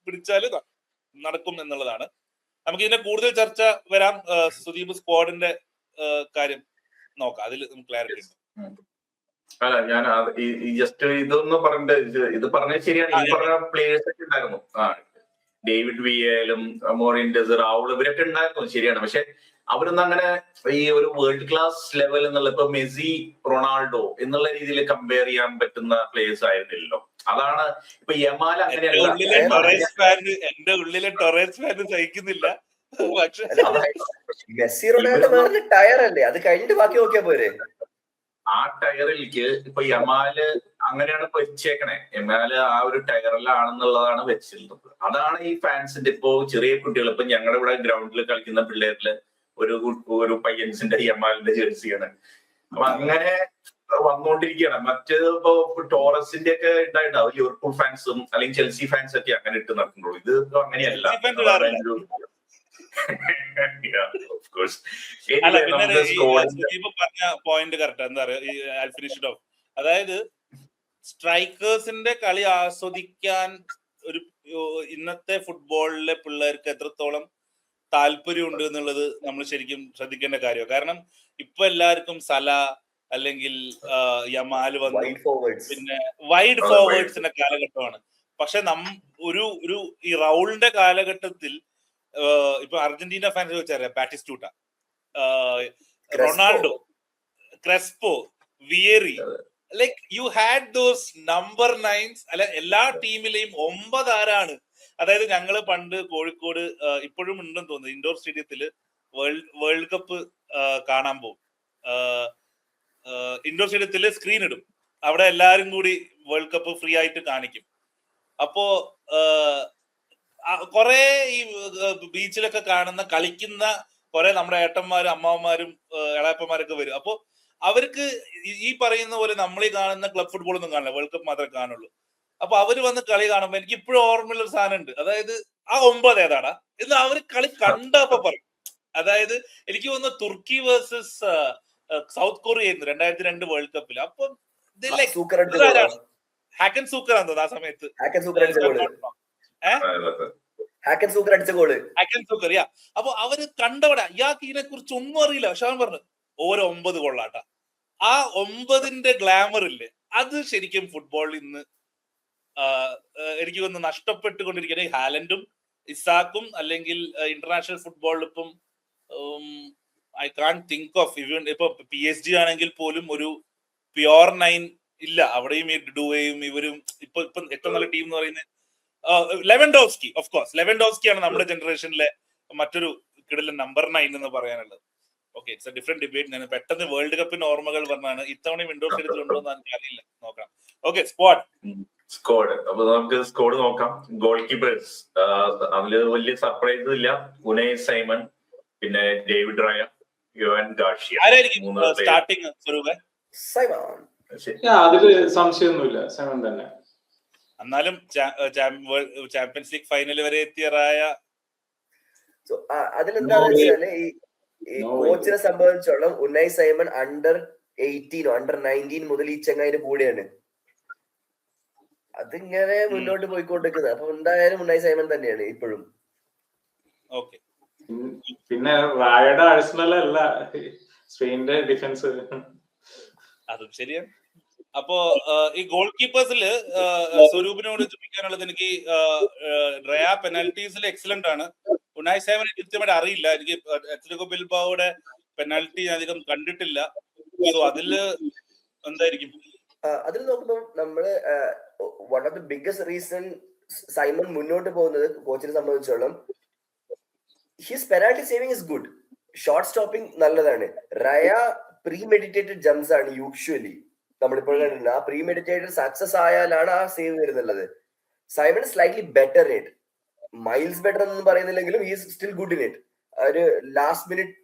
പിടിച്ചാൽ നടക്കും എന്നുള്ളതാണ്. നമുക്ക് ഇതിന്റെ കൂടുതൽ ചർച്ച വരാം. സുദീപ് സ്ക്വാഡിന്റെ കാര്യം നോക്കാം, അതിൽ നമുക്ക് ക്ലാരിറ്റി ഉണ്ട്. അല്ല, ഞാൻ ജസ്റ്റ് ഇതൊന്നും ഇത് പറഞ്ഞത് ശരിയാണ്. ഈ പറഞ്ഞ പ്ലേയേഴ്സ് ഒക്കെ ഉണ്ടായിരുന്നു. ഡേവിഡ് വിയലും മോറിൻ ഡെസർ റാവുൾ ഇവരൊക്കെ ഉണ്ടായിരുന്നു, ശരിയാണ്. പക്ഷെ അവരൊന്നും അങ്ങനെ ഈ ഒരു വേൾഡ് ക്ലാസ് ലെവൽ എന്നുള്ള ഇപ്പൊ മെസ്സി റൊണാൾഡോ എന്നുള്ള രീതിയിൽ കമ്പയർ ചെയ്യാൻ പറ്റുന്ന പ്ലേയേഴ്സ് ആയിരുന്നില്ലല്ലോ. അതാണ് ഇപ്പൊ യമാൽ അങ്ങനെയല്ല. എന്റെ ഉള്ളിലെ ടൊറേസ് ഫാൻ സഹിക്കുന്നില്ല. പക്ഷെ മെസ്സി റൊണാൾഡോ വേറെ ടയർ അല്ലേ, അത് കഴിഞ്ഞിട്ട് ബാക്കി നോക്കിയാ പോരെ. ആ ടയറിലേക്ക് ഇപ്പൊ യമാല് അങ്ങനെയാണ് വെച്ചേക്കണേ. യമാല് ആ ഒരു ടയറിലാണെന്നുള്ളതാണ് വെച്ചിരുന്നത്. അതാണ് ഈ ഫാൻസിന്റെ ഇപ്പോ ചെറിയ കുട്ടികൾ, ഇപ്പൊ ഞങ്ങളുടെ ഇവിടെ ഗ്രൗണ്ടിൽ കളിക്കുന്ന പിള്ളേരില് ഒരു പയ്യൻസിന്റെ യമാലിന്റെ ജേഴ്സിയാണ്. അപ്പൊ അങ്ങനെ വന്നുകൊണ്ടിരിക്കുകയാണ്. മറ്റേത് ഇപ്പൊ ടോറസിന്റെ ഒക്കെ ഉണ്ടായിട്ടുണ്ടാവും ലിവർപൂൾ ഫാൻസും അല്ലെങ്കിൽ ചെൽസി ഫാൻസ് ഒക്കെ അങ്ങനെ ഇട്ട് നടക്കുന്നുള്ളൂ. ഇത് അങ്ങനെയല്ല. പറഞ്ഞ പോയിന്റ് കറക്റ്റ്. എന്താ പറയുക, അതായത് സ്ട്രൈക്കേഴ്സിന്റെ കളി ആസ്വദിക്കാൻ ഒരു ഇന്നത്തെ ഫുട്ബോളിലെ പിള്ളേർക്ക് എത്രത്തോളം താല്പര്യമുണ്ട് എന്നുള്ളത് നമ്മൾ ശരിക്കും ശ്രദ്ധിക്കേണ്ട കാര്യമാണ്. കാരണം ഇപ്പൊ എല്ലാവർക്കും സല അല്ലെങ്കിൽ യമാല് വന്നു, പിന്നെ വൈഡ് ഫോർവേഡ്സിന്റെ കാലഘട്ടമാണ്. പക്ഷെ ഒരു ഈ റൗളിന്റെ കാലഘട്ടത്തിൽ ഇപ്പൊ അർജന്റീന ഫാൻസ് വെച്ചറിയാം, Batistuta, Ronaldo, Crespo, Vieri, like you had those number 9s. അല്ലെ, എല്ലാ ടീമിലെയും 9 ആരാണ്. അതായത് ഞങ്ങള് പണ്ട് കോഴിക്കോട് ഇപ്പോഴും ഉണ്ടെന്ന് തോന്നുന്നു, ഇൻഡോർ സ്റ്റേഡിയത്തില് വേൾഡ് കപ്പ് കാണാൻ പോകും. ഇൻഡോർ സ്റ്റേഡിയത്തില് സ്ക്രീൻ ഇടും, അവിടെ എല്ലാരും കൂടി വേൾഡ് കപ്പ് ഫ്രീ ആയിട്ട് കാണിക്കും. അപ്പോ കുറെ ഈ ബീച്ചിലൊക്കെ കാണുന്ന കളിക്കുന്ന കുറെ നമ്മുടെ ഏട്ടന്മാരും അമ്മാവന്മാരും ഇളയപ്പന്മാരൊക്കെ വരും. അപ്പോ അവർക്ക് ഈ പറയുന്ന പോലെ നമ്മൾ ഈ കാണുന്ന ക്ലബ് ഫുട്ബോൾ ഒന്നും കാണില്ല, വേൾഡ് കപ്പ് മാത്രമേ കാണുള്ളൂ. അപ്പൊ അവര് വന്ന് കളി കാണുമ്പോ എനിക്ക് ഇപ്പോഴും ഓർമ്മയുള്ള ഒരു സാധനം ഉണ്ട്, അതായത് ആ 9 ഏതാടാ എന്ന് അവര് കളി കണ്ടപ്പോ പറയും. അതായത് എനിക്ക് തോന്നുന്നു തുർക്കി വേഴ്സസ് സൗത്ത് കൊറിയ ആയിരുന്നു 2002 വേൾഡ് കപ്പിൽ. അപ്പൊ ഹാക്കൻ സൂക്കർ ആണെന്ന് തോന്നുന്നു ആ സമയത്ത്. ഹാക്കൻ സൂക്കർ, യാ. അപ്പൊ അവര് കണ്ടവിടെ ഇയാൾക്ക് ഇതിനെ കുറിച്ച് ഒന്നും അറിയില്ല, പക്ഷെ അവൻ പറഞ്ഞു ഓരോ 9 കൊള്ളാട്ടാ. ആ 9ന്റെ ഗ്ലാമർ ഇല്ലേ, അത് ശരിക്കും ഫുട്ബോളിൽ ഇന്ന് എനിക്ക് തോന്നുന്നു നഷ്ടപ്പെട്ടുകൊണ്ടിരിക്കുന്ന ഹാലൻഡും ഇസാക്കും, അല്ലെങ്കിൽ ഇന്റർനാഷണൽ ഫുട്ബോളിൽ ഇപ്പം ഐ കാൺ തിങ്ക് ഓഫ് ഇവൻ ഇപ്പൊ PSG ആണെങ്കിൽ പോലും ഒരു പ്യോർ 9 ഇല്ല. അവിടെയും ഈ ഡുവയും ഇവരും ഇപ്പൊ ഏറ്റവും നല്ല ടീം എന്ന് പറയുന്നത് ലെവൻഡോവ്സ്കി. ഓഫ് കോഴ്സ് ലെവൻഡോവ്സ്കിയാണ് നമ്മുടെ ജനറേഷനിലെ മറ്റൊരു കിടിലൻ നമ്പർ 9 എന്ന് പറയാനുള്ളത്. Okay, it's A different debate. ഞാൻ പെട്ടെന്ന് വേൾഡ് കപ്പിന്റെ ഓർമ്മകൾ പറഞ്ഞാണ്. ഇത്തവണ വിൻഡോസ് എടുത്തിട്ടുണ്ടോ എന്ന് എനിക്ക് അറിയില്ല, നോക്കാം. Okay, squad. അപ്പൊ നമുക്ക് സ്ക്വാഡ് നോക്കാം. ഗോൾ കീപ്പേഴ്സ് അതില് വലിയ സർപ്രൈസ് ഇല്ല. ഉനൈ സൈമൺ, പിന്നെ ഡേവിഡ് റയ, യോവൻ ഗാർഷ്യ. സ്റ്റാർട്ടിങ് അതില് സംശയമൊന്നുമില്ല, സൈമൺ തന്നെ. എന്നാലും ചാമ്പ്യൻസ് ലീഗ് ഫൈനൽ വരെ എത്തിയ റായ, അതിലെന്താന്ന് വെച്ചാല് ഈ കോച്ചിനെ സംബന്ധിച്ചോളം ഉനൈ സൈമൺ അണ്ടർ 18 അണ്ടർ 19 മുതൽ ഈ ചങ്ങായിന്റെ കൂടെയാണ്. അതിങ്ങനെ മുന്നോട്ട് പോയിക്കൊണ്ടിരിക്കുന്നത്. അപ്പൊ എന്തായാലും ഉനൈ സൈമൺ തന്നെയാണ് ഇപ്പോഴും. പിന്നെ റായയുടെ ആഴ്സണൽ അല്ല സ്പെയിന്റെ ഡിഫൻസ്, അതും ശരിയാണ്. അപ്പോ ഈ ഗോൾ കീപ്പേഴ്സില് സ്വരൂപിനോട് ചോദിക്കാനുള്ളത്, എനിക്ക് റയ പെനാൽറ്റീസിൽ എക്സലന്റ് ആണ്. ഉനായ് സൈമൺ കൃത്യമായിട്ട് അറിയില്ല, എനിക്ക് അത്ലറ്റിക്കോ ബിൽബാവോയുടെ പെനാൽറ്റി അധികം കണ്ടിട്ടില്ല. സോ അതില് എന്തായിരിക്കും? അതിൽ നോക്കുമ്പോൾ നമ്മള് one of the biggest reason Simon മുന്നോട്ട് പോകുന്നത് കോച്ചിനെ സംബന്ധിച്ചോളം his penalty saving is good, shot stopping നല്ലതാണ്. റയ പ്രീ മെഡിറ്റേറ്റഡ് ജംപ്സ് ആണ് യൂഷ്വലി നമ്മളിപ്പോൾ കണ്ടിട്ടുണ്ട്. ആ പ്രീ മെഡിറ്റേറ്റഡ് സക്സസ് ആയാലാണ് ആ സേവ് വരുന്നുള്ളത്. Simon slightly better in it, miles better എന്ന് പറയുന്നില്ലെങ്കിലും he is still good in it. ഒരു ലാസ്റ്റ് മിനിറ്റ്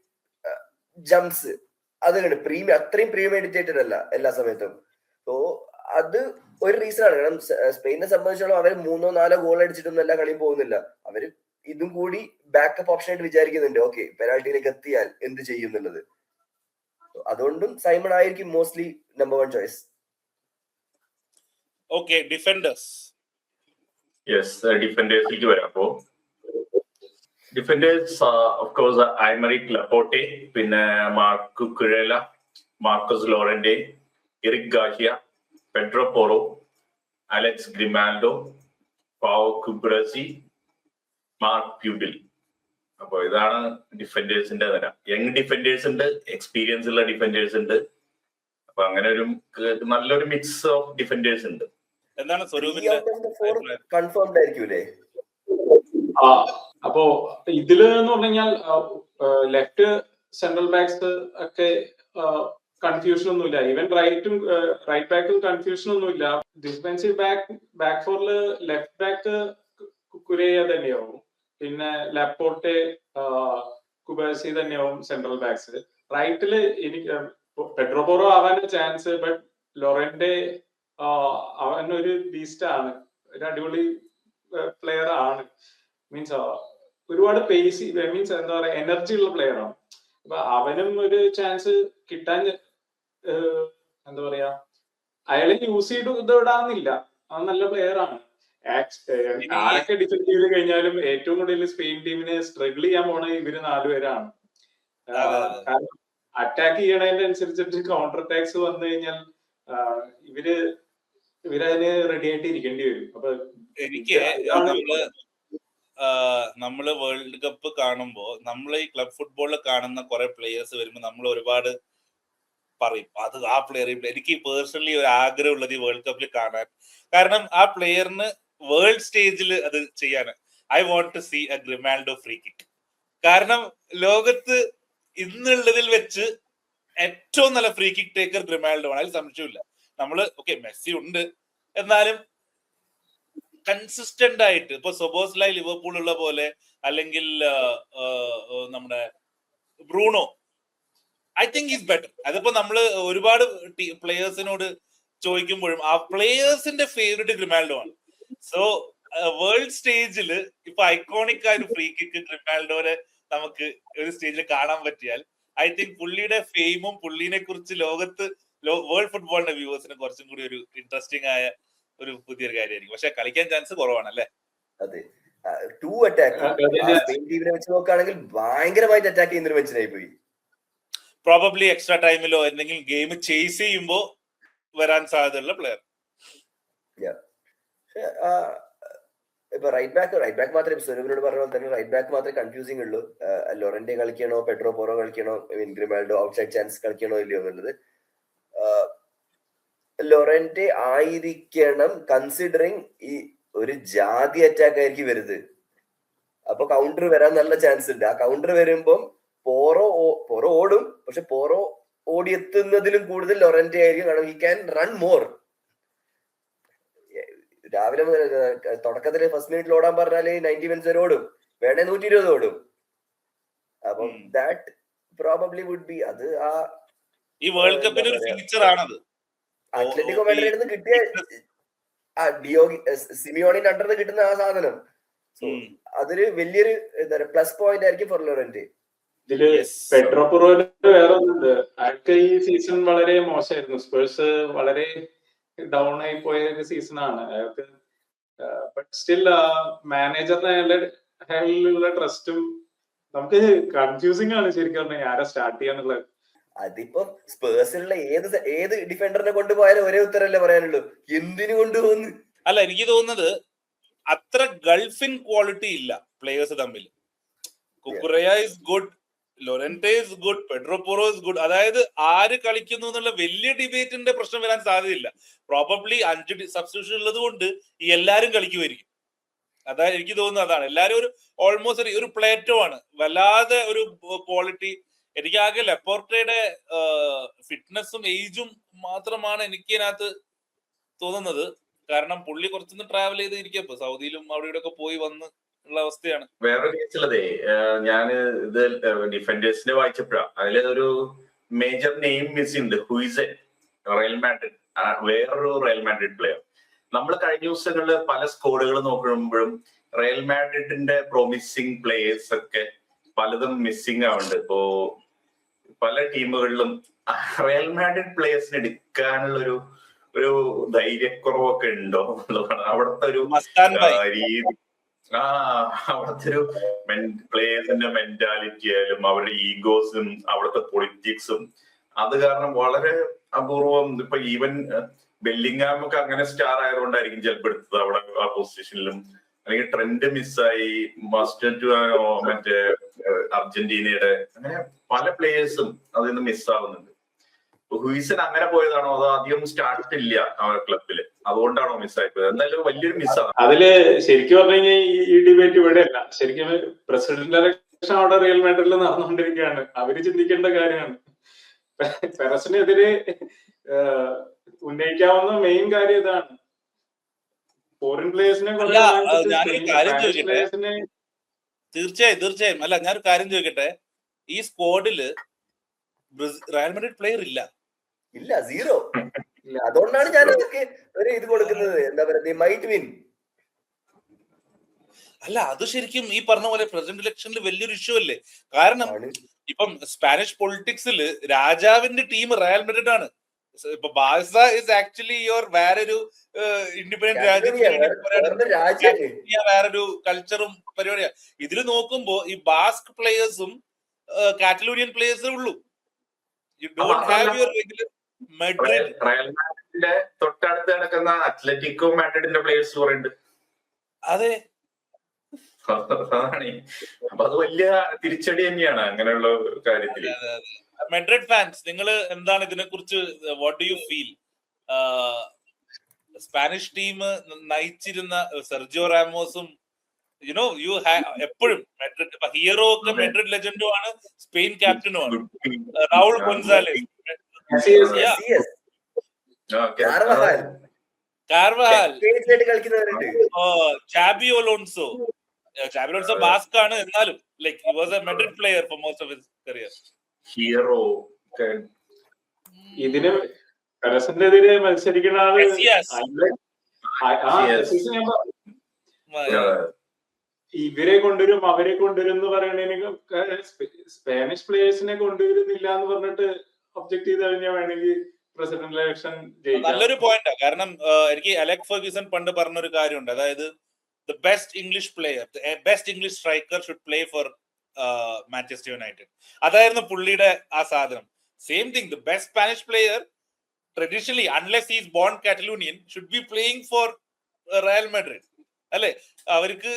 ജംപ്സ് അതാണ് അത്രയും പ്രീ മെഡിറ്റേറ്റഡ് അല്ല എല്ലാ സമയത്തും. സോ അത് ഒരു റീസൺ ആണ്. കാരണം സ്പെയിനെ സംബന്ധിച്ചോളം അവർ 3-4 ഗോൾ അടിച്ചിട്ടൊന്നും എല്ലാ കളിയും പോകുന്നില്ല. അവര് ഇതും കൂടി ബാക്കപ്പ് ഓപ്ഷൻ ആയിട്ട് വിചാരിക്കുന്നുണ്ട്. ഓക്കെ, പെനാൽറ്റിയിലേക്ക് എത്തിയാൽ എന്ത് ചെയ്യും എന്നുള്ളത്. അതുകൊണ്ടും സൈമൺ ആയിരിക്കും mostly number 1 choice. Okay, defenders. Yes, ഡിഫൻഡേഴ്സിലേക്ക് വരാം. അപ്പോ defenders of course Aymeric Laporte, പിന്നെ Marc Cucurella, Marcos Llorente, Eric Garcia, Pedro Porro, Alex Grimaldo, Pau Cubarsi, Marc Pubill. അപ്പൊ ഇതാണ് ഡിഫൻഡേഴ്സിന്റെ നിര. യങ് ഡിഫൻഡേഴ്സ് ഉണ്ട്, എക്സ്പീരിയൻസ് ഉള്ള ഡിഫൻഡേഴ്സ് ഉണ്ട്. അപ്പൊ അങ്ങനെ ഒരു നല്ലൊരു മിക്സ് ഓഫ് ഡിഫൻഡേഴ്സ് ഉണ്ട്. എന്താണ് കൺഫേംഡ് ആയിരിക്കൂലേ? അപ്പോ ഇതില് എന്ന് പറഞ്ഞു കഴിഞ്ഞാൽ ലെഫ്റ്റ് സെൻട്രൽ ബാക്സ് ഒക്കെ കൺഫ്യൂഷൻ ഒന്നുമില്ല. ഈവൻ റൈറ്റ് ബാക്കും കൺഫ്യൂഷൻ ഒന്നുമില്ല. ഡിഫൻസീവ് ബാക്ക് ഫോറില് ലെഫ്റ്റ് ബാക്ക് കുരേയ തന്നെയാവും, പിന്നെ ലാപ്പോർട്ടെ, കുബേഴ്സി തന്നെയാവും സെൻട്രൽ ബാക്സ്. റൈറ്റില് എനിക്ക് പെഡ്രോ പോറോ ആവാൻ ചാൻസ്, ബട്ട് ലോറന്റെ അവനൊരു ബീസ്റ്റ് ആണ്, ഒരു അടിപൊളി പ്ലെയർ ആണ്. മീൻസ് ഒരുപാട് പേസി, മീൻസ് എന്താ പറയാ, എനർജി ഉള്ള പ്ലെയർ ആണ്. അപ്പൊ അവനും ഒരു ചാൻസ് കിട്ടാൻ എന്താ പറയാ, അയാളെ യൂസ് ചെയ്തിടാന്നില്ല. അവൻ നല്ല പ്ലെയർ ആണ്. ആരൊക്കെ ഡിഫെൻഡ് ചെയ്ത് കഴിഞ്ഞാലും ഏറ്റവും കൂടുതൽ സ്പെയിൻ ടീമിനെ സ്ട്രഗിൾ ചെയ്യാൻ പോണ ഇവര് 4 പേരാണ്. കാരണം അറ്റാക്ക് ചെയ്യണതിന്റെ അനുസരിച്ചിട്ട് കൗണ്ടർ അറ്റാക്സ് വന്നു കഴിഞ്ഞാൽ ഇവരതിന് റെഡി ആയിട്ട് ഇരിക്കേണ്ടി വരും. അപ്പൊ എനിക്ക് നമ്മള് വേൾഡ് കപ്പ് കാണുമ്പോ നമ്മൾ ഈ ക്ലബ് ഫുട്ബോളിൽ കാണുന്ന കുറെ പ്ലേയേഴ്സ് വരുമ്പോ നമ്മൾ ഒരുപാട് പറയും, അത് ആ പ്ലെയർ. എനിക്ക് പേഴ്സണലി ഒരു ആഗ്രഹം ഉള്ളത് ഈ വേൾഡ് കപ്പിൽ കാണാൻ. കാരണം ആ പ്ലെയറിന് വേൾഡ് സ്റ്റേജിൽ അത് ചെയ്യാൻ I want to see a Grimaldo free kick. കാരണം ലോകത്ത് ഇന്നുള്ളതിൽ വെച്ച് ഏറ്റവും നല്ല ഫ്രീ കിക്ക് ടേക്കർ ഗ്രിമാൽഡോ ആണ്, അതിൽ സംശയമില്ല. നമ്മള് ഓക്കെ മെസ്സി ഉണ്ട്, എന്നാലും കൺസിസ്റ്റന്റ് ആയിട്ട് ഇപ്പൊ സൊബോസ്ലൈ ലിവർപൂൾ ഉള്ള പോലെ, അല്ലെങ്കിൽ നമ്മുടെ Bruno I think is better. അതിപ്പോ നമ്മള് ഒരുപാട് പ്ലേയേഴ്സിനോട് ചോദിക്കുമ്പോഴും ആ പ്ലേയേഴ്സിന്റെ ഫേവറേറ്റ് ഗ്രിമാൽഡോ ആണ്. സോ വേൾഡ് സ്റ്റേജിൽ ഇപ്പൊ ഐക്കോണിക് ആയ ഒരു ഫ്രീ കിക്ക് ഗ്രിമാൽഡോനെ നമുക്ക് ഒരു സ്റ്റേജിൽ കാണാൻ പറ്റിയാൽ ഐ തിങ്ക് പുള്ളിയുടെ ഫെയിമും പുള്ളിനെ കുറിച്ച് ലോകത്ത് വേൾഡ് ഫുട്ബോളിന്റെ വ്യൂവേഴ്സിന് കുറച്ചും കൂടി ഒരു ഇൻട്രസ്റ്റിംഗ് ആയ ഒരു പുതിയൊരു കാര്യമായിരിക്കും. പക്ഷെ കളിക്കാൻ ചാൻസ് കുറവാണ് അല്ലേ? അതെ, ടു അറ്റാക്ക് സ്പെയിൻ ടീമിനെ വെച്ച് നോക്കുകയാണെങ്കിൽ ഭയങ്കരമായിട്ട് അറ്റാക്ക് ചെയ്യുന്നൊരു മനുഷ്യനായി പോയി. പ്രോബബ്ലി എക്സ്ട്രാ ടൈമിലോ എന്തെങ്കിലും ഗെയിം ചേസ് ചെയ്യുമ്പോ വരാൻ സാധ്യതയുള്ള പ്ലെയർ. ഇപ്പൊ റൈറ്റ് ബാക്ക് മാത്രമേ സ്വരൂപിനോട് പറഞ്ഞ പോലെ തന്നെ റൈറ്റ് ബാക്ക് മാത്രമേ കൺഫ്യൂസിംഗ് ഉള്ളൂ. ലോറന്റെ കളിക്കണോ പെഡ്രോ പോറോ കളിക്കണോ, ഗ്രിമാൽഡോ ഔട്ട്സൈഡ് ചാൻസ് കളിക്കണോ ഇല്ലയോ എന്നുള്ളത്. ലോറന്റെ ആയിരിക്കണം, കൺസിഡറിങ് ഈ ഒരു ജാതി അറ്റാക്ക് ആയിരിക്കും വരുന്നത്. അപ്പൊ കൗണ്ടർ വരാൻ നല്ല ചാൻസ് ഉണ്ട്. ആ കൗണ്ടർ വരുമ്പം പോറോ ഓടും, പക്ഷെ പോറോ ഓടിയെത്തുന്നതിലും കൂടുതൽ ലൊറന്റെ ആയിരിക്കും. കാരണം ഹി ക്യാൻ റൺ മോർ. രാവിലെ തുടക്കത്തില് ഫസ്റ്റ് മിനിറ്റിൽ ഓടാൻ പറഞ്ഞാല് 90 മിനിറ്റ്സ് വരെ ഓടും, വേണേ 120 ഓടും. അപ്പം ദാറ്റ് പ്രോബബ്ലി വുഡ് ബി അത് ആ ഈ വേൾഡ് കപ്പിന്റെ ഒരു ഫീച്ചർ ആണത്. അത്ലറ്റിക്കോ മാഡ്രിഡിൽ നിന്ന് കിട്ടിയ സിമിയോണിന്റെ അണ്ടറിൽ നിന്ന് കിട്ടുന്ന ആ സാധനം. സോ അതൊരു വലിയൊരു എന്താ പറയുക പ്ലസ് പോയിന്റ് ആയിരിക്കും ഫോർ ലോറന്റ്. ഇതില് പെഡ്രോ പോറോയില് വേറെ ഒന്നുണ്ട്. അയാൾക്ക് ഈ സീസൺ വളരെ മോശമായിരുന്നു. സ്പേഴ്സ് വളരെ ഡൗൺ ആയി പോയ ഒരു സീസണാണ് അയാൾക്ക്. ബട്ട് സ്റ്റിൽ മാനേജറിനുള്ള ട്രസ്റ്റും നമുക്ക് കൺഫ്യൂസിംഗ് ആണ് ശരിക്കും പറഞ്ഞാൽ ആരാ സ്റ്റാർട്ട് ചെയ്യാന്നുള്ളത്. അതിപ്പോ സ്പേഴ്സിലുള്ള ഏത് ഡിഫൻഡറിനെ കൊണ്ടുപോയാലും ഒരേ ഉത്തരല്ലേ പറയാനുള്ളൂ, എന്തിനു കൊണ്ടുപോകുന്നു. അല്ല, എനിക്ക് തോന്നുന്നത് അത്ര ഗൾഫിൻ ക്വാളിറ്റി ഇല്ല പ്ലേയേഴ്സ് തമ്മിൽ. Cucurella is good, Llorente is good, Pedro Porro is good. അതായത് ആര് കളിക്കുന്നു എന്നുള്ള വലിയ ഡിബേറ്റിന്റെ പ്രശ്നം വരാൻ സാധ്യതയില്ല. പ്രോബബ്ലി 5 സബ്സ്റ്റിറ്റ്യൂഷൻ ഉള്ളത് കൊണ്ട് ഈ എല്ലാരും കളിക്കുമായിരിക്കും. അതായത് എനിക്ക് തോന്നുന്നത് അതാണ്. എല്ലാരും ഒരു ഓൾമോസ്റ്റ് ഒരു പ്ലേറ്റോ ആണ്, വല്ലാതെ ഒരു ക്വാളിറ്റി. എനിക്കാകെ ലെപ്പോർട്ടയുടെ ഫിറ്റ്നസും ഏജും മാത്രമാണ് എനിക്ക് ഇതിനകത്ത് തോന്നുന്നത്. കാരണം പുള്ളി കുറച്ചൊന്ന് ട്രാവൽ ചെയ്ത് ഇരിക്കപ്പോ സൗദിയിലും അവിടെ ഇവിടെ ഒക്കെ പോയി വന്ന് ഉള്ള അവസ്ഥയാണ്. വേറൊരു കേസുള്ളതേ, ഞാൻ ഇത് ഡിഫൻഡേഴ്സിന്റെ വായിച്ചപ്പോഴാണ് അതിലൊരു മേജർ നെയിം മിസ് ഉണ്ട്, ഹുയിസൻ, റയൽ മാഡ്രിഡ്. വേറൊരു റയൽ മാഡ്രിഡ് പ്ലെയർ. നമ്മൾ കഴിഞ്ഞ ദിവസങ്ങളിൽ പല സ്കോഡുകൾ നോക്കുമ്പോഴും റയൽ മാഡ്രിഡിന്റെ പ്രോമിസിങ് പ്ലേയേഴ്സ് ഒക്കെ പലതും മിസ്സിംഗ് ആവുന്നുണ്ട്. ഇപ്പോ പല ടീമുകളിലും റയൽ മാഡ്രിഡ് പ്ലേയേഴ്സിന് എടുക്കാനുള്ള ഒരു ധൈര്യക്കുറവൊക്കെ ഉണ്ടോ എന്നുള്ളതാണ് അവിടുത്തെ ഒരു രീതി. അവിടുത്തെ ഒരു പ്ലേയേഴ്സിന്റെ മെന്റാലിറ്റി ആയാലും അവരുടെ ഈഗോസും അവിടുത്തെ പൊളിറ്റിക്സും അത് കാരണം വളരെ അപൂർവം. ഇപ്പൊ ഈവൻ ബെല്ലിംഗാമൊക്കെ അങ്ങനെ സ്റ്റാർ ആയതുകൊണ്ടായിരിക്കും ചിലപ്പോൾ എടുത്തത് അവിടെ ആ പൊസിഷനിലും. അല്ലെങ്കിൽ ട്രെൻഡ് മിസ്സായി, മറ്റേ അർജന്റീനയുടെ അങ്ങനെ പല പ്ലേയേഴ്സും അതിൽ നിന്ന് മിസ്സാവുന്നുണ്ട്. ഹുയിസൻ അങ്ങനെ പോയതാണോ അതോ അധികം സ്റ്റാർട്ട് ഇല്ല അവരുടെ ക്ലബില്, അതുകൊണ്ടാണോ മിസ്സായി പോയത്? എന്തായാലും വലിയൊരു മിസ്സാണ്. അതില് ശരിക്കും പറഞ്ഞു കഴിഞ്ഞാൽ ഈ ഡിബേറ്റ് ഇവിടെ അല്ല. ശരിക്കും പ്രസിഡന്റ് ഇലക്ഷൻ അവിടെ റിയൽ മാഡ്രിഡിൽ നടന്നുകൊണ്ടിരിക്കുകയാണ്. അവര് ചിന്തിക്കേണ്ട കാര്യമാണ്. പെരസിനെതിരെ ഉന്നയിക്കാവുന്ന മെയിൻ കാര്യം ഇതാണ്. ഫോറിൻ പ്ലേയേഴ്സിനെ തീർച്ചയായും അല്ല, ഞാനൊരു കാര്യം ചോദിക്കട്ടെ. ഈ സ്ക്വാഡില് റയൽ മാഡ്രിഡ് പ്ലെയർ ഇല്ല, സീറോ. അതുകൊണ്ടാണ് ഞാൻ അതൊക്കെ ഒരു ഇത് കൊടുക്കുന്നത്. എന്താ പറയുക, മൈറ്റ് വിൻ. അല്ല, അത് ശരിക്കും ഈ പറഞ്ഞ പോലെ പ്രസിഡന്റ് ഇലക്ഷനിൽ വലിയൊരു ഇഷ്യൂ അല്ലേ? കാരണം ഇപ്പം സ്പാനിഷ് പൊളിറ്റിക്സിൽ രാജാവിന്റെ ടീം റയൽ മാഡ്രിഡ് ആണ്. ഇപ്പൊ ബാഴ്സ ഇസ് ആക്ച്വലി വേറൊരു ഇൻഡിപെൻഡന്റ് രാജ്യത്തിന് വേറൊരു കൾച്ചറും പരിപാടിയാണ്. ഇതിൽ നോക്കുമ്പോ ഈ ബാസ്ക് പ്ലേയേഴ്സും കാറ്റലൂണിയൻ പ്ലേയേഴ്സും ഉള്ളൂ. You don't have your regular Madrid. Real മാഡ്രിഡിന്റെ തൊട്ടടുത്ത് കിടക്കുന്ന അത്ലറ്റിക്കോ മാഡ്രിഡിന്റെ പ്ലേയേഴ്സ് കുറെ ഉണ്ട്. അതെ, അപ്പൊ അത് വലിയ തിരിച്ചടി തന്നെയാണ് അങ്ങനെയുള്ള കാര്യത്തിൽ. മാഡ്രിഡ് ഫാൻസ്, നിങ്ങൾ എന്താണ് ഇതിനെ കുറിച്ച്, what do you feel? Spanish team നയിച്ചിരുന്ന സെർജിയോ റാമോസും എപ്പോഴും മാഡ്രിഡ് ഹീറോ ഒക്കെ മാഡ്രിഡ് ലെജൻഡും ആണ്, സ്പെയിൻ ക്യാപ്റ്റനും ആണ്. Raul Gonzalez, Carvajal, Xabi Alonso. Xabi Alonso Basque ആണ്, എന്നാലും like he was a Madrid player for most of his career. Hero ഇതിന് പെരസിനെതിരെ മത്സരിക്കുന്ന ആള് Casillas. ഞാൻ ഇവരെ കൊണ്ടുവരും അവരെ കൊണ്ടുവരും എന്ന് പറയണതിന് സ്പാനിഷ് പ്ലേയേഴ്സിനെ കൊണ്ടുവരുന്നില്ല എന്ന് പറഞ്ഞിട്ട് ഒബ്ജക്ട് ചെയ്ത് കഴിഞ്ഞാൽ വേണമെങ്കിൽ പ്രസിഡന്റ് ഇലക്ഷൻ നല്ലൊരു പോയിന്റാ. കാരണം എനിക്ക് അലക്സ് ഫെർഗ്യൂസൺ പണ്ട് പറഞ്ഞൊരു കാര്യമുണ്ട്. അതായത് the best English player, best English striker should play for Manchester United. അതായിരുന്നു പുള്ളിയുടെ ആ സാധനം. Same thing, the best Spanish player traditionally unless he is born Catalonian should be playing for Real Madrid. അല്ലെ? അവർക്ക്